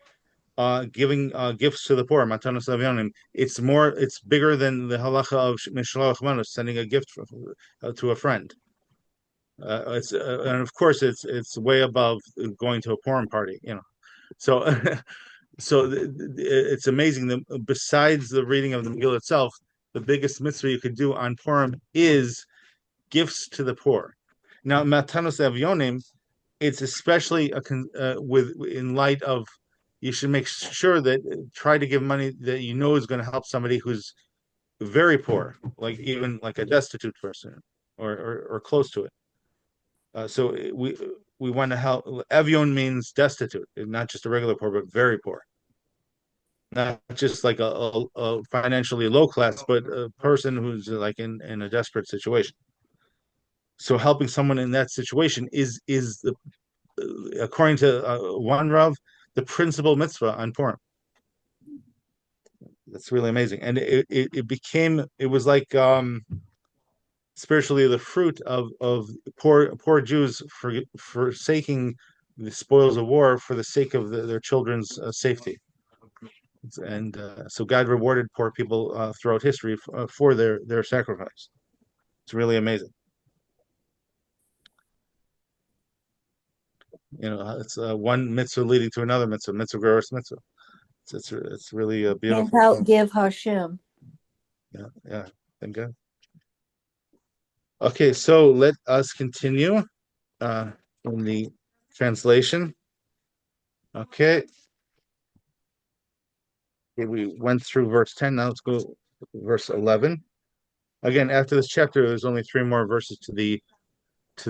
gifts to the poor. Matanos Avionim. It's bigger than the halacha of Mishloach Manos, sending a gift to a friend. And of course it's way above going to a Purim party, So so it's amazing. Besides the reading of the Megillah itself, the biggest mitzvah you could do on Purim is gifts to the poor. Now, Matanos Avionim it's especially in light of, you should make sure that try to give money that you know is going to help somebody who's very poor, like even like a destitute person or close to it. So we want to help. Evion means destitute, not just a regular poor, but very poor. Not just like a financially low class, but a person who's like in a desperate situation. So helping someone in that situation is the according to one Rav, the principal mitzvah on Purim. That's really amazing, and it was like spiritually the fruit of poor Jews forsaking the spoils of war for the sake of their children's safety. And so God rewarded poor people throughout history for their sacrifice. It's really amazing. It's one mitzvah leading to another mitzvah, mitzvah grows mitzvah. It's really a beautiful. Can't outgive Hashem. Yeah. Thank God. Okay, so let us continue in the translation. Okay. We went through verse 10. Now let's go to verse 11. Again, after this chapter, there's only 3 more verses to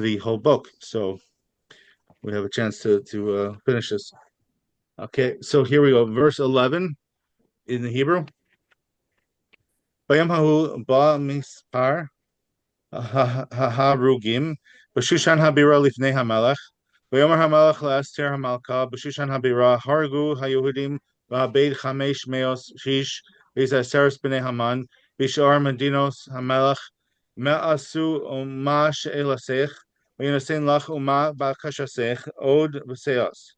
the whole book. So we have a chance to finish this. Okay, so here we go. Verse 11 in the Hebrew. Bayam hahu ba mispar harugim b'shushan habira lifnei hamelech v'yomer hamelech la'Esther hamalka b'shushan habira hargu haYehudim v'habed chamesh meos shish v'zaseres b'nei Haman b'shar medinos hamelech me'asu uma she'elasech v'yinasen lach uma ba'kashasech od v'seos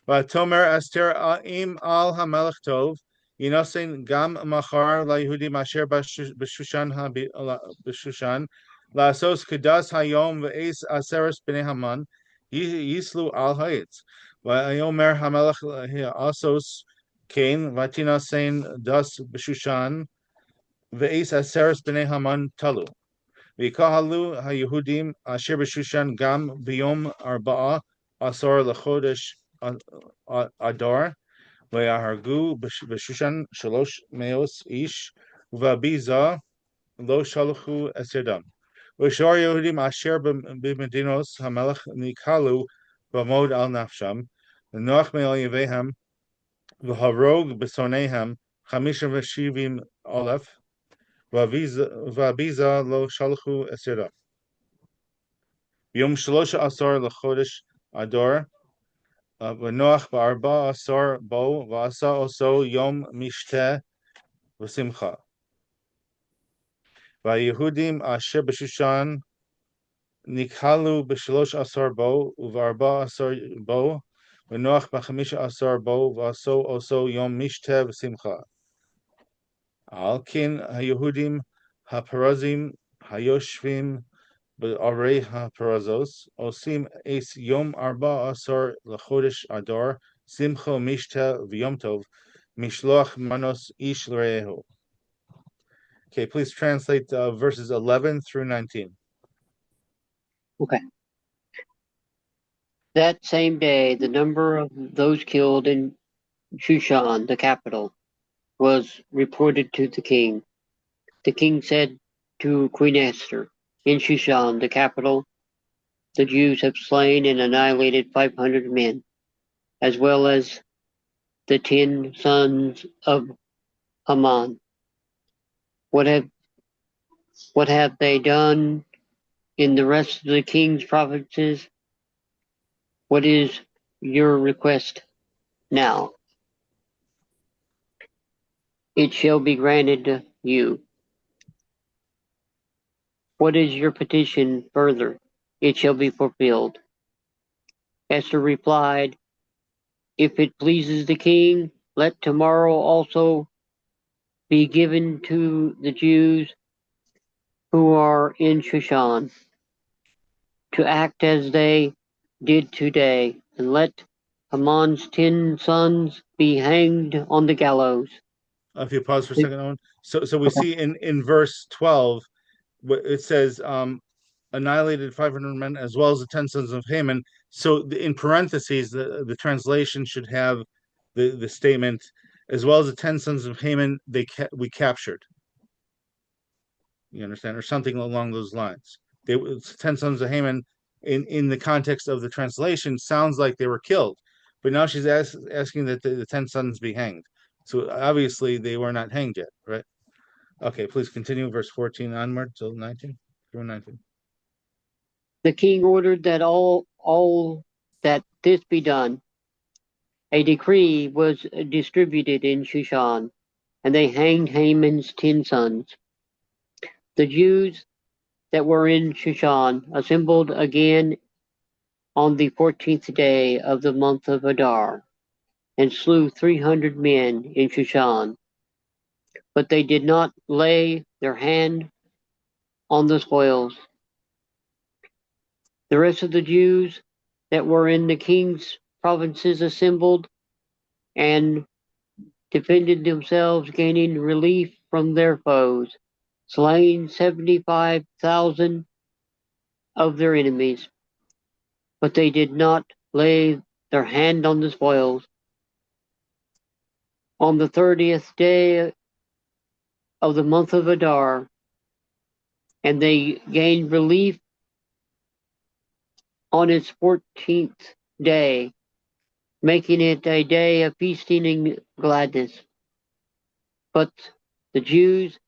v'tomer Esther im al hamelech tov Yinasin gam machar laYehudim asher b'Shushan lasos kedas hayom ve'es aseres b'nei Haman yislu al hayitz v'ayomer hamelech asos kain v'tinasen das b'Shushan ve'es aseres b'nei Haman talu v'kahalu haYehudim asher b'Shushan gam b'yom arba'a asor lechodesh adar ויהרגו בשושן 300 איש, ובביזה לא שלחו את ידם. ושאר היהודים אשר במדינות המלך נקהלו במוד על נפשם, ונוח מאויביהם, והרוג בשונאיהם 75,000, והביזה לא שלחו את ידם. ביום 13 לחודש אדר, ונוח ב14 בו ועשה עושו יום משתה ושמחה. והיהודים אשר בשושן נקהלו ב13 בו וב14 בו ונוח ב15 בו ועשו עושו יום משתה ושמחה. על כן היהודים הפרזים היושבים בערי הפרזות עושים את יום 14 לחודש אדר שמחה משתה ויום טוב משלוח מנות איש לרעהו. Okay, please translate verses 11 through 19. Okay. That same day, the number of those killed in Shushan, the capital, was reported to the king. The king said to Queen Esther, in Shushan, the capital, the Jews have slain and annihilated 500 men, as well as the 10 sons of Haman. What have they done in the rest of the king's provinces? What is your request now? It shall be granted you. What is your petition further? It shall be fulfilled. Esther replied, if it pleases the king, let tomorrow also be given to the Jews who are in Shushan, to act as they did today, and let Haman's 10 sons be hanged on the gallows. If you pause for a second, Owen. So we see in verse 12, it says annihilated 500 men, as well as the 10 sons of Haman. So in parentheses, the translation should have the statement, as well as the 10 sons of Haman, we captured. You understand? Or something along those lines. 10 sons of Haman, in the context of the translation, sounds like they were killed. But now she's asking that the 10 sons be hanged. So obviously they were not hanged yet, right? Okay, please continue, verse 14 onward till 19, through 19. The king ordered that all that this be done. A decree was distributed in Shushan, and they hanged Haman's 10 sons. The Jews that were in Shushan assembled again on the 14th day of the month of Adar, and slew 300 men in Shushan. But they did not lay their hand on the spoils. The rest of the Jews that were in the king's provinces assembled and defended themselves, gaining relief from their foes, slaying 75,000 of their enemies. But they did not lay their hand on the spoils. On the 30th day of the month of Adar, and they gained relief on its 14th day, making it a day of feasting and gladness. But the Jews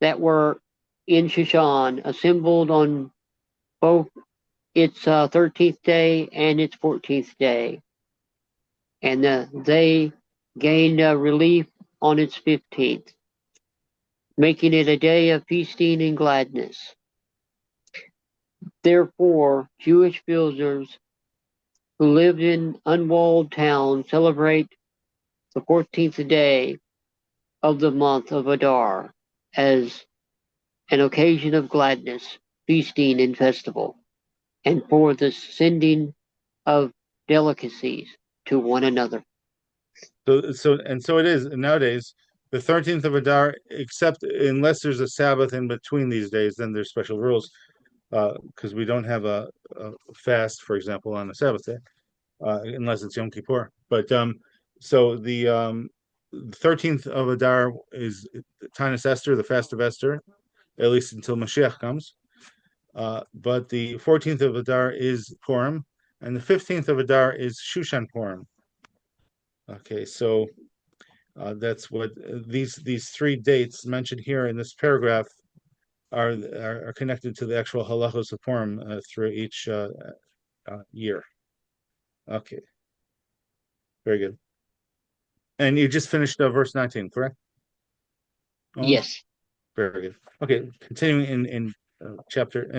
that were in Shushan assembled on both its 13th day and its 14th day, and they gained relief on its 15th, making it a day of feasting and gladness. Therefore, Jewish villagers who lived in unwalled towns celebrate the 14th day of the month of Adar as an occasion of gladness, feasting, and festival, and for the sending of delicacies to one another. So it is nowadays, the 13th of Adar, except unless there's a Sabbath in between these days, then there's special rules, because we don't have a fast, for example, on a Sabbath day, unless it's Yom Kippur. But so the 13th of Adar is Tanis Esther, the fast of Esther, at least until Mashiach comes. But the 14th of Adar is Purim, and the 15th of Adar is Shushan Purim. Okay, so that's what these three dates mentioned here in this paragraph are connected to the actual halachos of Purim through each year. Okay, very good. And you just finished verse 19, correct? Yes. Very good. Okay, continuing in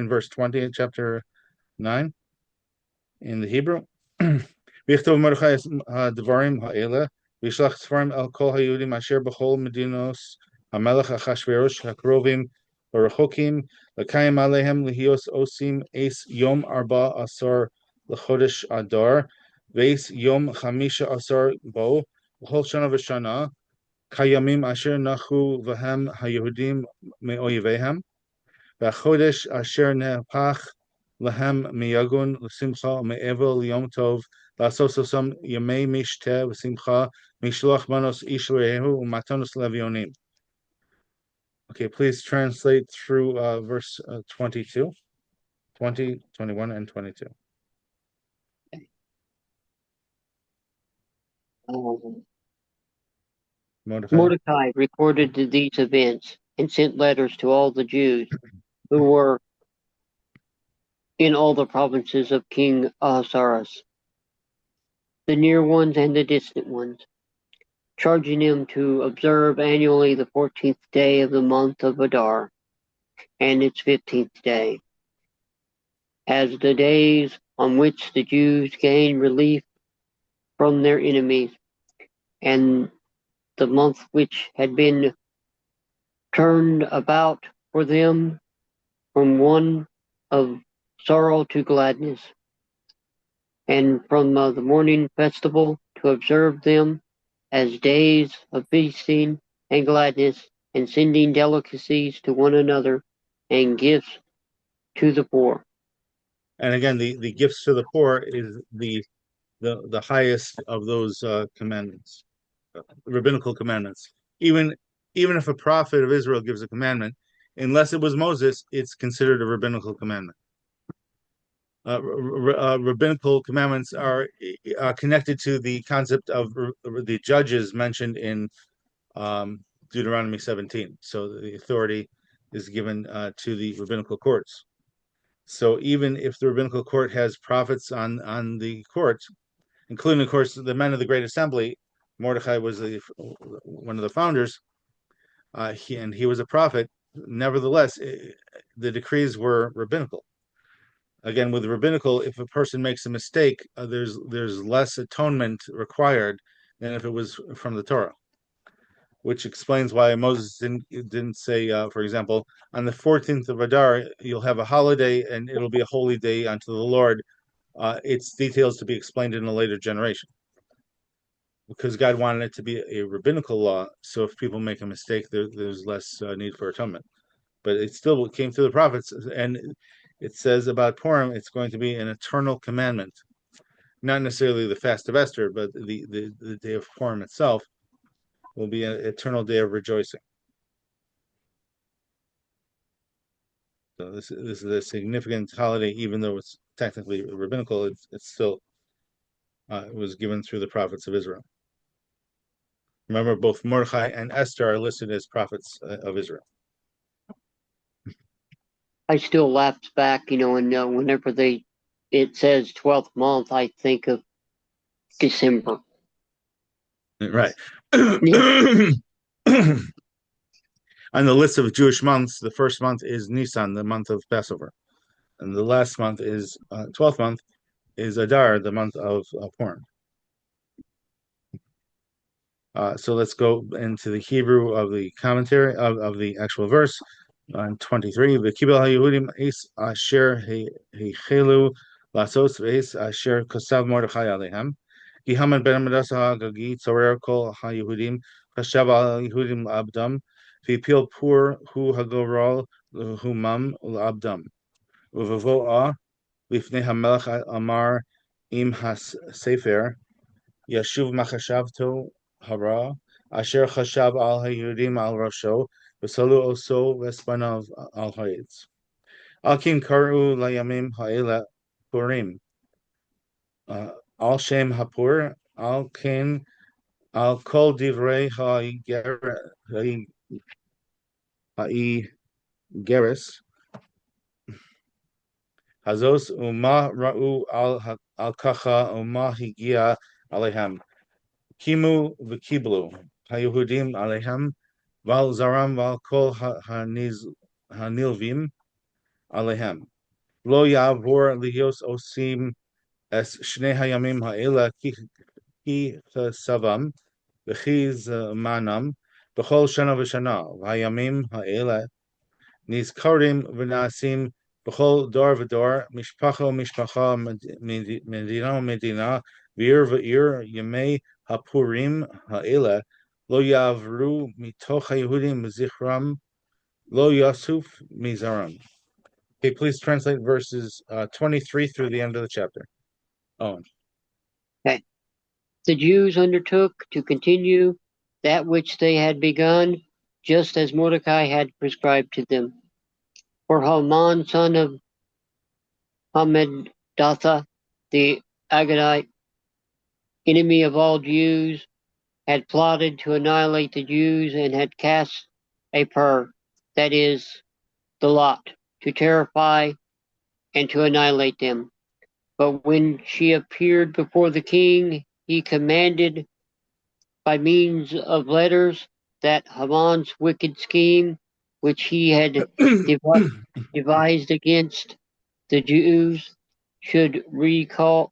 verse 20, chapter 9, in the Hebrew. ויכתוב מרדכי הדברים האלה, וישלח ספרים אל כל היהודים אשר בכל מדינות המלך אחשוורוש הקרובים ורחוקים, לקיים עליהם להיות עושים אס יום 14 לחודש אדר, ואס יום 15 בו, בכל שנה ושנה, כימים אשר נחו בהם היהודים מאויביהם, והחודש אשר נהפך להם מיגון לשמחה ומאבל ליום טוב, לעשות סוסם ימי משתה ושמחה, משלוח מנוס איש לרעהו ומתנוס לאביונים. Okay, please translate through verse 22, 20, 21, and 22. Mordecai recorded these events and sent letters to all the Jews who were in all the provinces of King Ahasuerus, the near ones and the distant ones, charging them to observe annually the 14th day of the month of Adar and its 15th day, as the days on which the Jews gained relief from their enemies, and the month which had been turned about for them from one of sorrow to gladness, and from the morning festival to observe them as days of feasting and gladness, and sending delicacies to one another and gifts to the poor. And again, the gifts to the poor is the highest of those commandments, rabbinical commandments. Even if a prophet of Israel gives a commandment, unless it was Moses, it's considered a rabbinical commandment. Rabbinical commandments are connected to the concept of the judges mentioned in Deuteronomy 17. So the authority is given to the rabbinical courts. So even if the rabbinical court has prophets on the court, including, of course, the men of the Great Assembly, Mordecai was one of the founders, he was a prophet. Nevertheless, the decrees were rabbinical. Again, with rabbinical, if a person makes a mistake, there's less atonement required than if it was from the Torah, which explains why Moses didn't say, for example, on the 14th of Adar, you'll have a holiday and it'll be a holy day unto the Lord. Its details to be explained in a later generation, because God wanted it to be a rabbinical law. So if people make a mistake, there's less need for atonement. But it still came through the prophets, and it says about Purim, it's going to be an eternal commandment. Not necessarily the fast of Esther, but the day of Purim itself will be an eternal day of rejoicing. So this is a significant holiday, even though it's technically rabbinical. It's still it was given through the prophets of Israel. Remember, both Mordecai and Esther are listed as prophets of Israel. I still lapse back, and whenever it says 12th month, I think of December. Right. Yeah. On the list of Jewish months, the first month is Nisan, the month of Passover. And the last month is 12th month is Adar, the month of Purim. So let's go into the Hebrew of the commentary of the actual verse on 23. V'kibel haYehudim es asher heichelu lasos v'es asher kosav Mordechai alehem. Ki haman ben Madasa hagagi tzorer kol haYehudim chashav al Yehudim abdam v'pil pur hu hagoral humam l'abdam. Uvavoa lifnei hamelech amar im has sefer Yashuv machashavto hara asher chashav al haYehudim al rasho v'salu oso v'espanav al ha'etz. Al kin karu layamim ha'ela purim. Al shem hapur al kin al kol divrei ha'igeres hazos uma ra'u al kacha uma higia alehem. Kimu v'kiblu haYehudim alehem val zaram val kol hanilvim alehem lo yavor lios osim es shnei hayamim ha'ela ki savam v'chiz manam b'chol shana v'shana v'hayamim ha'ela nizkarim v'nasim b'chol dor v'dor mishpacha medina medina v'ir v'ir yemei hapurim ha'ela lo yavru mitoch haYehudim zichram lo yasuf mizaram. Okay, please translate verses 23 through the end of the chapter. Owen. Okay. The Jews undertook to continue that which they had begun, just as Mordecai had prescribed to them. For Haman, son of Hammedatha, the Agagite, enemy of all Jews, had plotted to annihilate the Jews and had cast a pur, that is, the lot, to terrify and to annihilate them. But when she appeared before the king, he commanded by means of letters that Haman's wicked scheme, which he had devised against the Jews, should recoil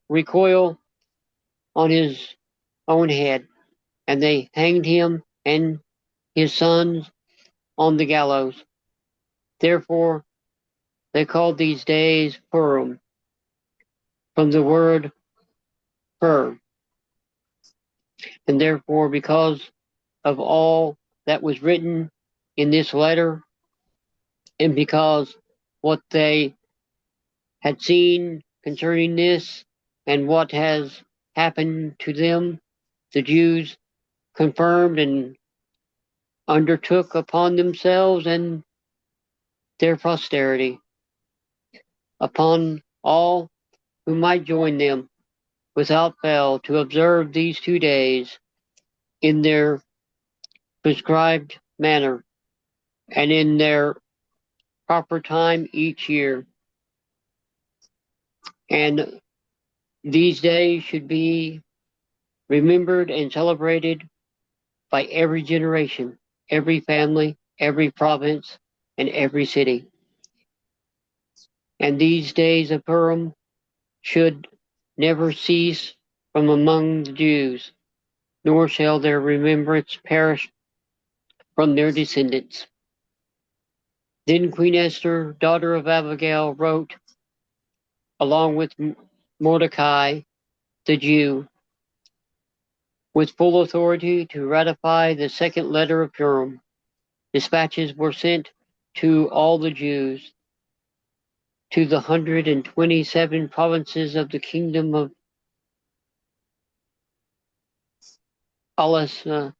on his own head. And they hanged him and his sons on the gallows. Therefore, they called these days Purim, from the word pur. And therefore, because of all that was written in this letter, and because what they had seen concerning this and what has happened to them, the Jews confirmed and undertook upon themselves and their posterity, upon all who might join them without fail, to observe these 2 days in their prescribed manner and in their proper time each year. And these days should be remembered and celebrated by every generation, every family, every province, and every city. And these days of Purim should never cease from among the Jews, nor shall their remembrance perish from their descendants. Then Queen Esther, daughter of Abigail, wrote, along with Mordecai, the Jew, with full authority to ratify the second letter of Purim. Dispatches were sent to all the Jews, to the 127 provinces of the kingdom of Ahasuerus,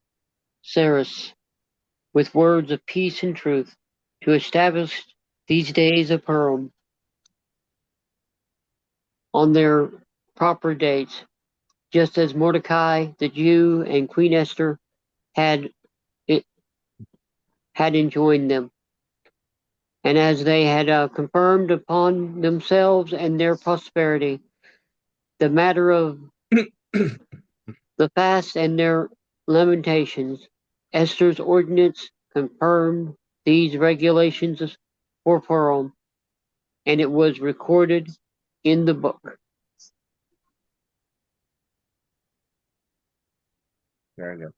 with words of peace and truth, to establish these days of Purim on their proper dates, just as Mordecai the Jew and Queen Esther had enjoined them, and as they had confirmed upon themselves and their prosperity. The matter of the fast and their lamentations, Esther's ordinance confirmed these regulations for Purim, and it was recorded in the book. Very good.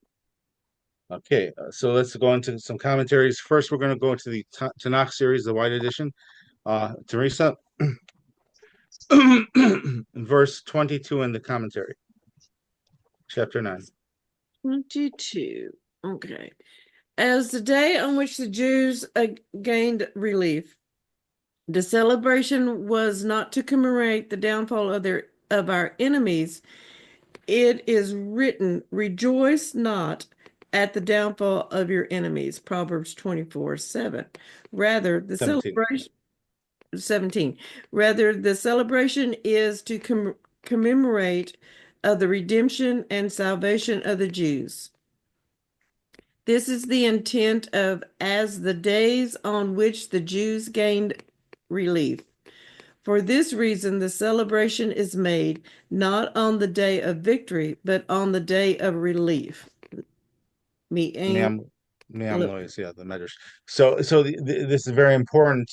Okay, so let's go into some commentaries. First, we're going to go into the Tanakh series, the White Edition. Teresa, verse 22 in the commentary, chapter 9. 22. Okay. As the day on which the Jews gained relief, the celebration was not to commemorate the downfall of our enemies. It is written, rejoice not at the downfall of your enemies. Proverbs 24:7. Rather, the 17. 17. Rather, the celebration is to commemorate the redemption and salvation of the Jews. This is the intent of as the days on which the Jews gained relief. For this reason, the celebration is made not on the day of victory, but on the day of relief. Me'am noise, yeah, the medrash. So this is very important.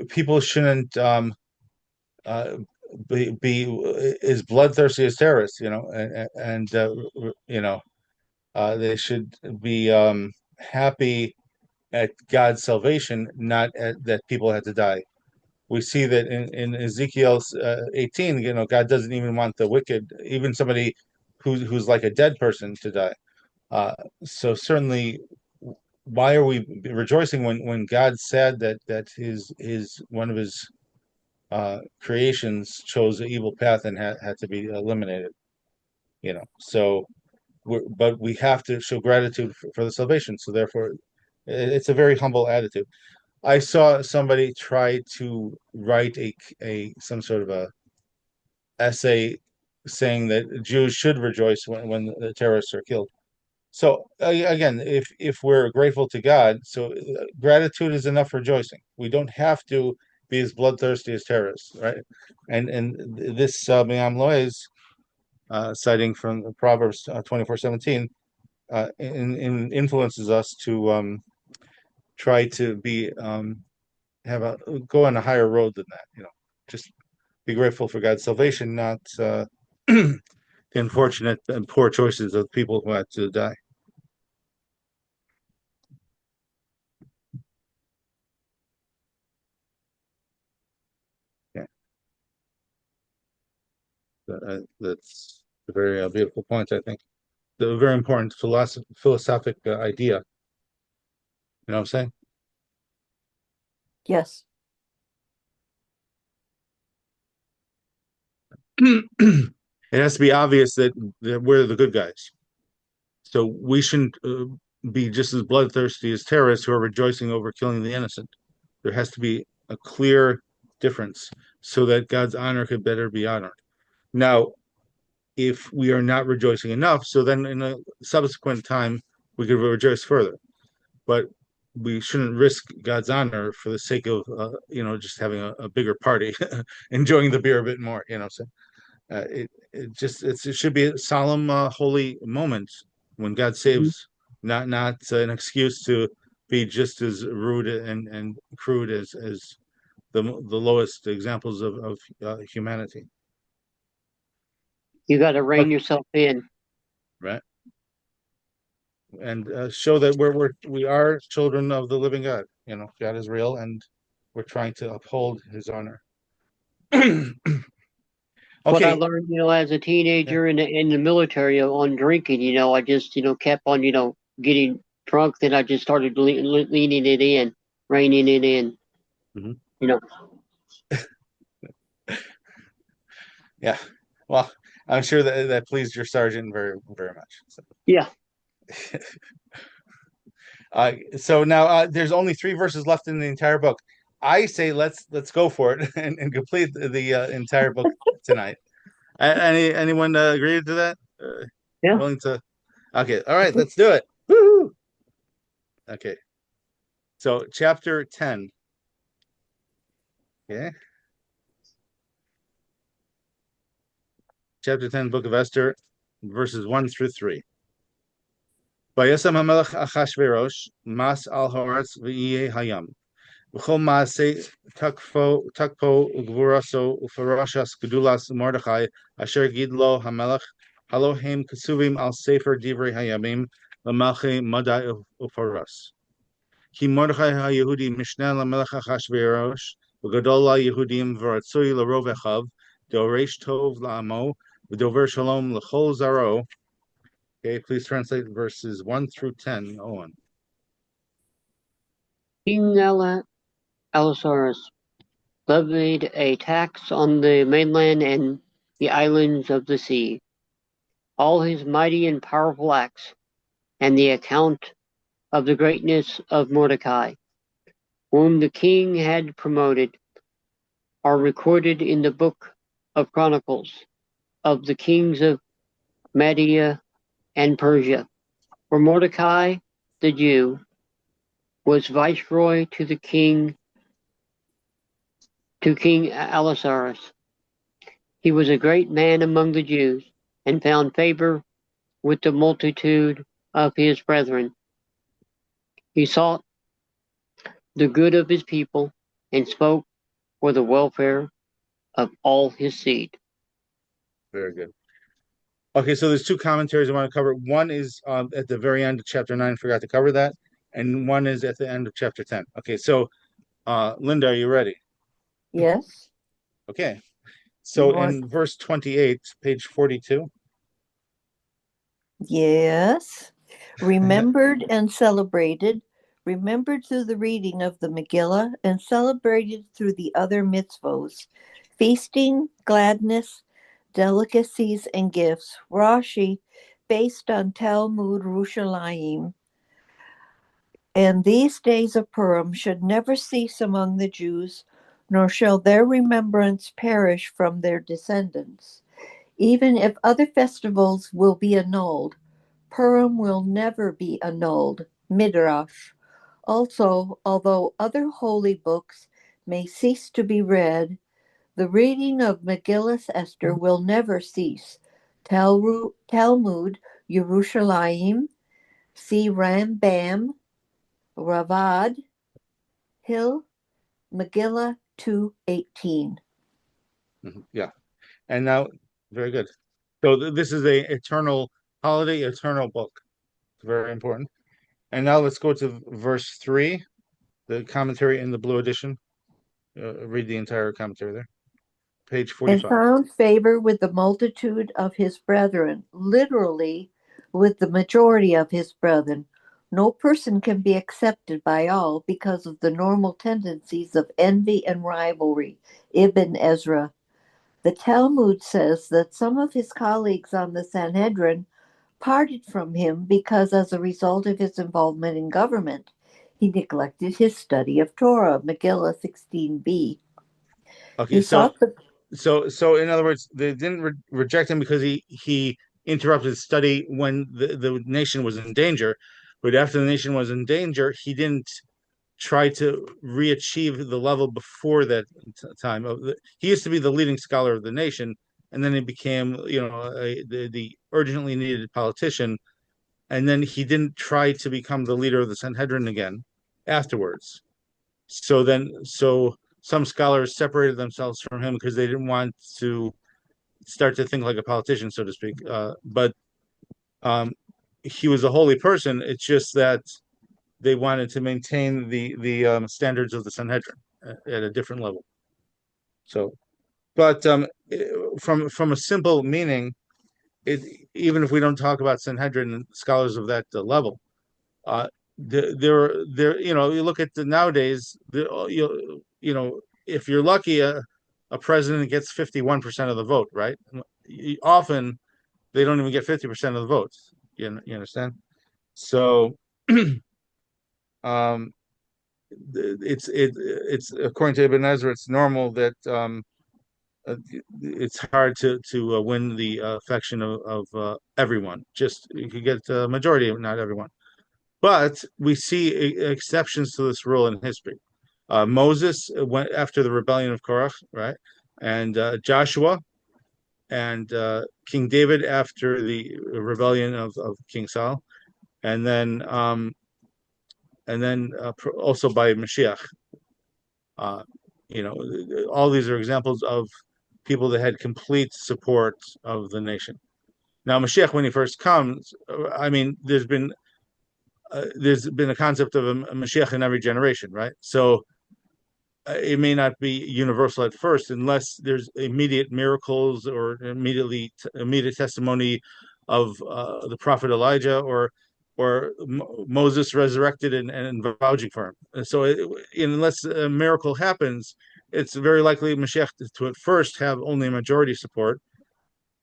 People shouldn't be as bloodthirsty as terrorists, and they should be happy at God's salvation, not that people had to die. We see that in Ezekiel 18, God doesn't even want the wicked, even somebody who's like a dead person, to die. So certainly, why are we rejoicing when God said that his one of his creations chose the evil path and had to be eliminated? So but we have to show gratitude for the salvation. So therefore, it's a very humble attitude. I saw somebody try to write some sort of a essay saying that Jews should rejoice when the terrorists are killed. So again, if we're grateful to God, so gratitude is enough rejoicing. We don't have to be as bloodthirsty as terrorists, right? And this Me'am Loez, citing from Proverbs 24:17, influences us to try to be go on a higher road than that. Just be grateful for God's salvation, not the unfortunate and poor choices of people who had to die. Yeah, that's a very beautiful point. I think the very important philosophic idea. You know what I'm saying? Yes. it has to be obvious that we're the good guys. So we shouldn't be just as bloodthirsty as terrorists who are rejoicing over killing the innocent. There has to be a clear difference so that God's honor could better be honored. Now, if we are not rejoicing enough, so then in a subsequent time we could rejoice further. But we shouldn't risk God's honor for the sake of just having a bigger party, enjoying the beer a bit more. So it should be a solemn, holy moment when God saves, not an excuse to be just as rude and crude as the lowest examples of humanity. You got to rein yourself in. Right. And show that we are children of the living God. God is real, and we're trying to uphold His honor. What I Okay. learned, as a teenager in the military on drinking, I just, kept on, getting drunk. Then I just started leaning it in, reining it in. Mhm. Yeah. Well, I'm sure that pleased your sergeant very, very much. So. Yeah. So now there's only 3 verses left in the entire book. I say let's go for it and complete the entire book tonight. Anyone agree to that? Yeah. Willing to? Okay. All right. Let's do it. Woo-hoo! Okay. So chapter 10. Okay. Chapter 10, Book of Esther, verses 1 through 3. Vayasam hamelech Achashverosh mas al haaretz v'yeh hayam. V'chol maaseh takpo ugvuraso ufarashas gedulas Mordechai asher gidlo hamelech halohem kesuvim al sefer divrei hayamim l'malchei madai ufaras. Ki Mordechai haYehudi mishneh lamelech Achashverosh v'gadol laYehudim v'ratzui l'rov echav doresh tov la'amo v'dover shalom l'chol zaro. Okay, please translate verses 1 through 10, Owen. King Ahasuerus levied a tax on the mainland and the islands of the sea. All his mighty and powerful acts, and the account of the greatness of Mordecai, whom the king had promoted, are recorded in the book of Chronicles of the kings of Media and Persia. For Mordecai, the Jew, was viceroy to King Ahasuerus. He was a great man among the Jews, and found favor with the multitude of his brethren. He sought the good of his people, and spoke for the welfare of all his seed. Very good. Okay, so there's 2 commentaries I want to cover. One is at the very end of chapter 9, forgot to cover that, and one is at the end of chapter 10. Okay, so Linda, are you ready? Yes. Okay, so in verse 28, page 42. Yes. Remembered and celebrated, remembered through the reading of the Megillah, and celebrated through the other mitzvos, feasting, gladness, delicacies, and gifts. Rashi, based on Talmud Rushalayim. And these days of Purim should never cease among the Jews, nor shall their remembrance perish from their descendants. Even if other festivals will be annulled, Purim will never be annulled. Midrash. Also, although other holy books may cease to be read, the reading of Megillah Esther will never cease. Talmud Yerushalayim, see Rambam, Ravad, Hill, Megillah 2:18. Yeah, and now, very good. So this is a eternal holiday, eternal book. It's very important. And now let's go to verse 3, the commentary in the blue edition. Read the entire commentary there. Page 45. And found favor with the multitude of his brethren, literally with the majority of his brethren. No person can be accepted by all because of the normal tendencies of envy and rivalry. Ibn Ezra. The Talmud says that some of his colleagues on the Sanhedrin parted from him because, as a result of his involvement in government, he neglected his study of Torah, Megillah 16b. Okay, He so thought the so in other words, they didn't reject him because he interrupted his study when the nation was in danger, but after the nation was in danger, he didn't try to re-achieve the level before that time. He used to be the leading scholar of the nation, and then he became, the urgently needed politician, and then he didn't try to become the leader of the Sanhedrin again afterwards. So some scholars separated themselves from him because they didn't want to start to think like a politician, so to speak. But he was a holy person. It's just that they wanted to maintain the standards of the Sanhedrin at a different level. So, but from a simple meaning, it even if we don't talk about Sanhedrin and scholars of that level, uh, there you look at the nowadays, if you're lucky, a president gets 51% of the vote, right? Often they don't even get 50% of the votes. You understand? So um, it's according to Ibn Ezra, it's normal that it's hard to win the affection of everyone. Just you could get a majority, not everyone. But we see exceptions to this rule in history. Moses went after the rebellion of Korach, right? And Joshua and King David after the rebellion of King Saul, and then also by Mashiach. Uh, all these are examples of people that had complete support of the nation. Now, Mashiach, when he first comes, I mean, there's been a concept of a Mashiach in every generation, right? So it may not be universal at first unless there's immediate miracles or immediate testimony of the prophet Elijah or Moses resurrected and vouching for him. So unless a miracle happens, it's very likely Mashiach to at first have only a majority support,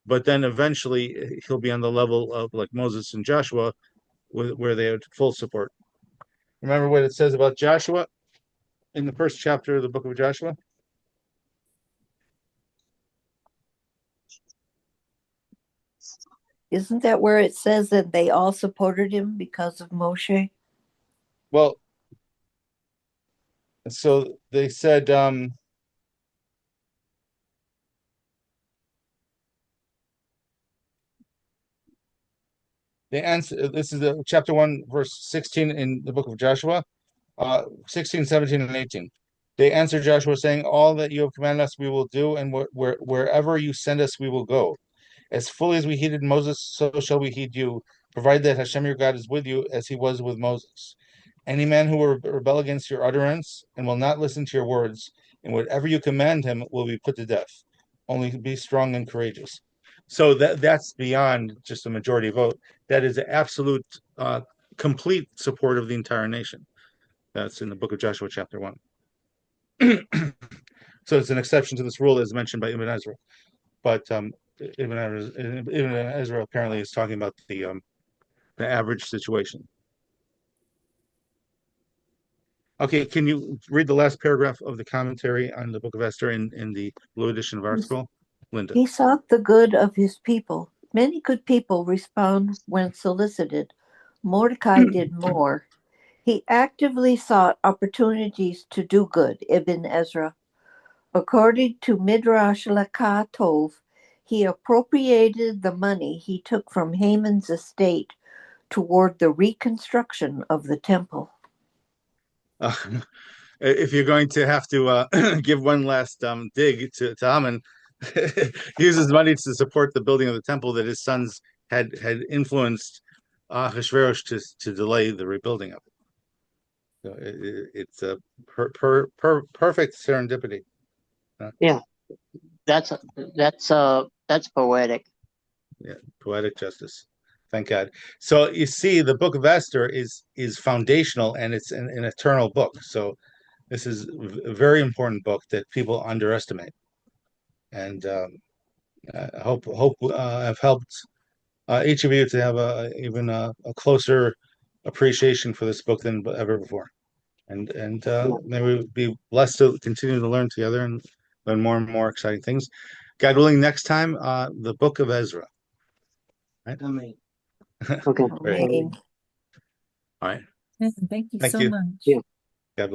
but then eventually he'll be on the level of like Moses and Joshua, where they had full support. Remember what it says about Joshua in the first chapter of the book of Joshua? isn't that where it says that they all supported him because of Moshe? Well, so they said, they answer. This is chapter 1, verse 16 in the book of Joshua, 16, 17, and 18. They answered Joshua, saying, "All that you have commanded us, we will do, and wherever you send us, we will go. As fully as we heeded Moses, so shall we heed you, provided that Hashem your God is with you, as he was with Moses. Any man who will rebel against your utterance and will not listen to your words, and whatever you command him will be put to death. Only be strong and courageous." So that's beyond just a majority vote. That is absolute, complete support of the entire nation. That's in the book of Joshua, chapter 1. So it's an exception to this rule as mentioned by Ibn Ezra. But Ibn Ezra apparently is talking about the average situation. Okay, can you read the last paragraph of the commentary on the book of Esther in the blue edition of our scroll? Linda. He sought the good of his people. Many good people respond when solicited. Mordecai did more. He actively sought opportunities to do good, Ibn Ezra. According to Midrash Lekah Tov, he appropriated the money he took from Haman's estate toward the reconstruction of the temple. If you're going to have to give one last dig to Haman, he uses money to support the building of the temple that his sons had influenced Ahasuerus to delay the rebuilding of it. So it's a perfect serendipity. Yeah, that's poetic. Yeah, poetic justice. Thank God. So you see, the book of Esther is foundational, and it's an eternal book. So this is a very important book that people underestimate. and I hope I've helped each of you to have even a closer appreciation for this book than ever before. And may we be blessed to continue to learn together and learn more and more exciting things. God willing, next time, the book of Ezra. Right? Amen. Okay. Great. Amen. All right. Thank you Thank so you. much. Yeah.